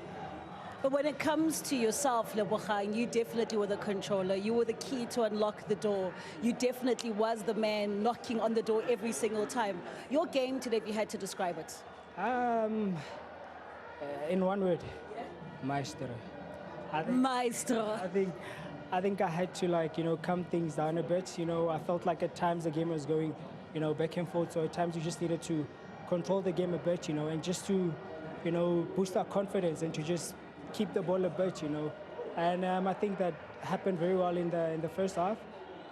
But when it comes to yourself, Lebogang, you definitely were the controller. You were the key to unlock the door. You definitely was the man knocking on the door every single time. Your game today, if you had to describe it. In one word. Maestro. Maestro. I think I had to, like, you know, calm things down a bit. You know, I felt like at times the game was going, you know, back and forth. So at times you just needed to control the game a bit, you know, and just to, you know, boost our confidence and to just keep the ball a bit, you know. And I think that happened very well in the first half.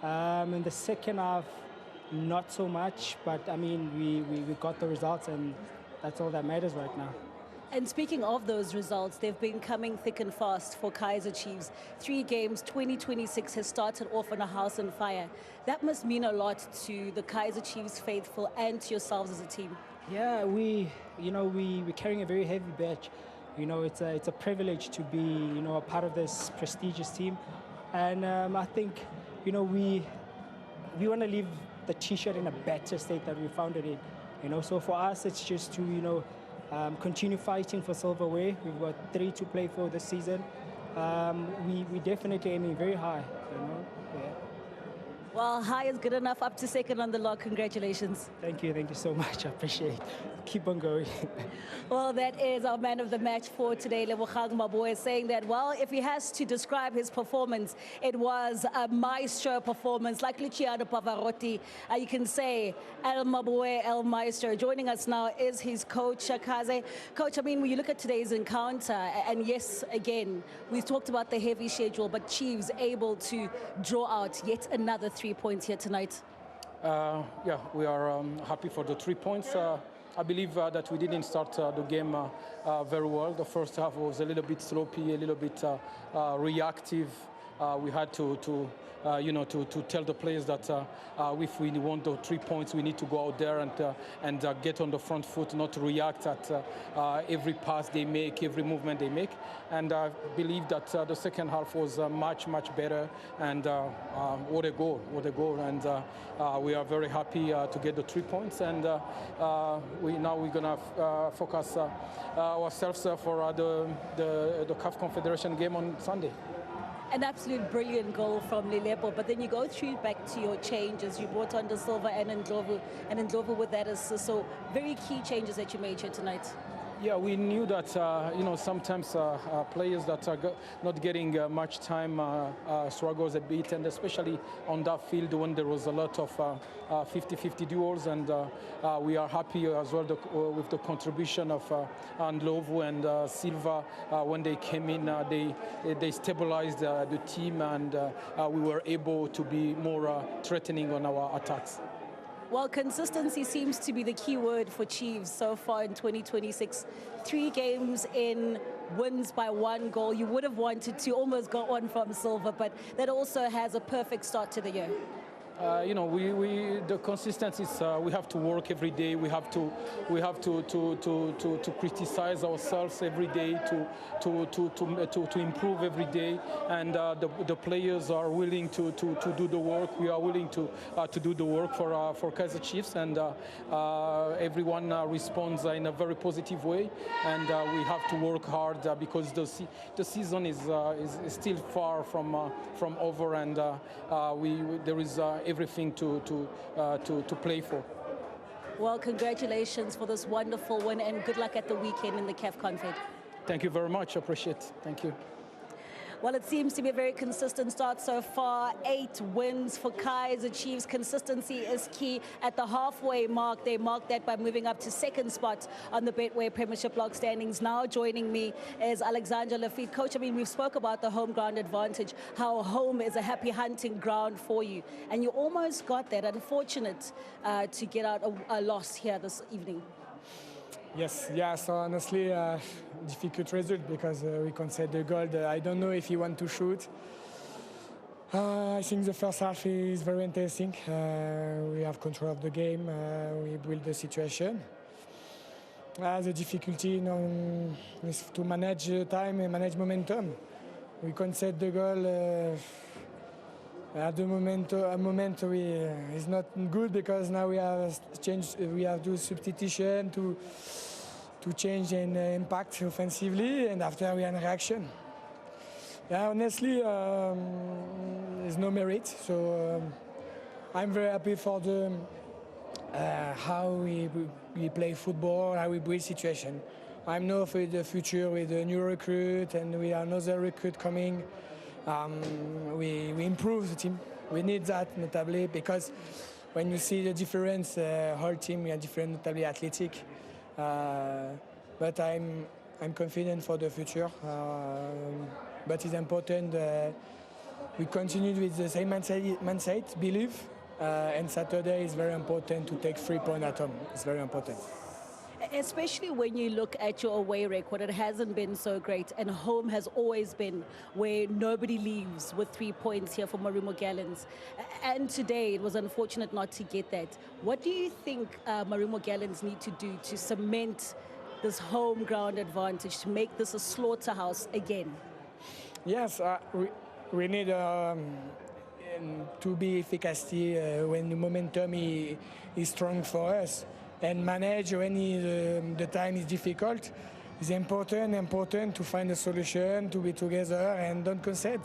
In the second half, not so much. But I mean, we got the results, and that's all that matters right now. And speaking of those results, they've been coming thick and fast for Kaizer Chiefs. 3 games, 2026 has started off on a house on fire. That must mean a lot to the Kaizer Chiefs faithful and to yourselves as a team. Yeah, we're carrying a very heavy badge. You know, it's a privilege to be, you know, a part of this prestigious team. And I think, you know, we want to leave the T-shirt in a better state that we found it in. You know, so for us, it's just to, you know, continue fighting for silverware. We've got 3 to play for this season. We definitely aiming very high, you know. Yeah. Well, high is good enough. Up to second on the log. Congratulations. Thank you so much. I appreciate it. Keep on going. Well, that is our man of the match for today, Lebogang Maboe, saying that, well, if he has to describe his performance, it was a maestro performance, like Luciano Pavarotti. You can say El Maboe, El Maestro. Joining us now is his coach, Kaizer. Coach, I mean, when you look at today's encounter, and yes, again, we've talked about the heavy schedule, but Chiefs able to draw out yet another 3 points here tonight. Yeah, we are happy for the 3 points. I believe that we didn't start the game very well. The first half was a little bit sloppy, a little bit reactive. we had to tell the players that if we want the 3 points, we need to go out there and get on the front foot, not react at every pass they make, every movement they make. And I believe that the second half was much better. And what a goal! And we are very happy to get the 3 points. And we're gonna focus ourselves for the CAF Confederation game on Sunday. An absolute brilliant goal from Lelepo, but then you go through back to your changes. You brought on De Silva and Ndlovu with that assist. So very key changes that you made here tonight. Yeah, we knew that sometimes players that are not getting much time struggles a bit, and especially on that field when there was a lot of 50-50 duels. And we are happy as well with the contribution of Ndlovu and Silva. When they came in, they stabilized the team, and we were able to be more threatening on our attacks. Well, consistency seems to be the key word for Chiefs so far in 2026. 3 games in, wins by 1 goal. You would have wanted to almost got one from Silva, but that also has a perfect start to the year. The consistency is we have to work every day. We have to criticize ourselves every day, to improve every day, and the players are willing to do the work. We are willing to do the work for Kaizer Chiefs, and everyone responds in a very positive way. And we have to work hard because the season is still far from over, and there is everything to play for. Well, congratulations for this wonderful win, and good luck at the weekend in the CAF Confed. Thank you very much. Appreciate it. Thank you. Well, it seems to be a very consistent start so far. 8 wins for Kaizer Chiefs. Consistency is key. At the halfway mark, they marked that by moving up to 2nd spot on the Betway Premiership block standings. Now joining me is Alexander Lafitte. Coach, I mean, we've spoke about the home ground advantage, how home is a happy hunting ground for you. And you almost got that. Unfortunate to get out a loss here this evening. Yes, so honestly, difficult result because we conceded the goal. I don't know if he want to shoot. I think the first half is very interesting. We have control of the game. We build the situation. The difficulty is to manage time and manage momentum. We conceded the goal. At the moment, is not good because now we have changed. We have to do substitution to change and impact offensively, and after we are in reaction. Yeah, honestly, there's no merit. So I'm very happy for the how we play football, how we build situation. I'm now for the future with a new recruit, and we have another recruit coming. We improve the team. We need that, notably, because when you see the difference, whole team, we are different, notably athletic. But I'm confident for the future. But it's important we continue with the same mindset, believe. And Saturday is very important to take 3 points at home. It's very important. Especially when you look at your away record, it hasn't been so great, and home has always been where nobody leaves with 3 points here for Marumo Gallants. And today it was unfortunate not to get that. What do you think Marumo Gallants need to do to cement this home ground advantage, to make this a slaughterhouse again? Yes, we need to be efficacy when the momentum is strong for us. And manage when the time is difficult. It's important to find a solution, to be together and don't concede.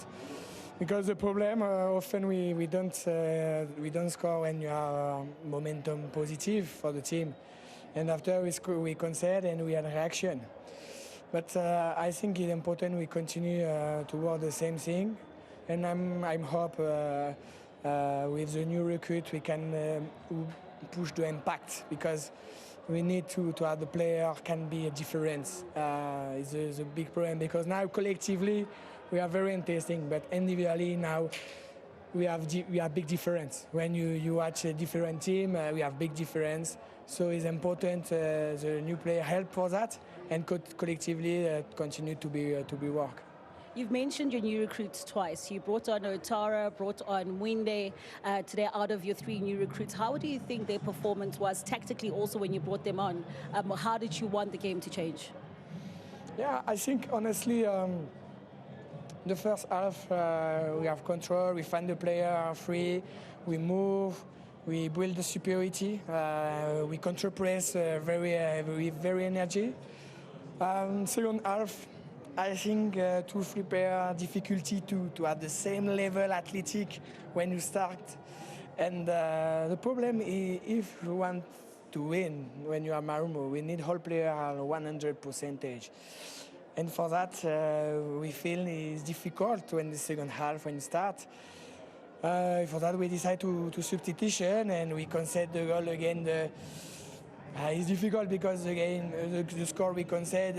Because the problem often we don't score when you are momentum positive for the team, and after we concede and we have reaction. But I think it's important we continue to work the same thing, and I'm hope with the new recruit we can. Push the impact, because we need to have the player can be a difference. It's a big problem because now collectively we are very interesting, but individually now we have big difference. When you watch a different team, we have big difference. So it's important the new player help for that, and collectively continue to be work. You've mentioned your new recruits twice. You brought on Otara, brought on Mwinde today out of your 3 new recruits. How do you think their performance was tactically also when you brought them on? How did you want the game to change? Yeah, I think honestly, the first half we have control, we find the player free, we move, we build the superiority, we counter-press very energy. Second half, I think to prepare difficulty to have the same level athletic when you start. And the problem is if you want to win when you are Marumo, we need whole player at 100%. And for that, we feel it's difficult when the second half when you start. For that, we decide to substitution and we concede the goal again. It's difficult because again the score we concede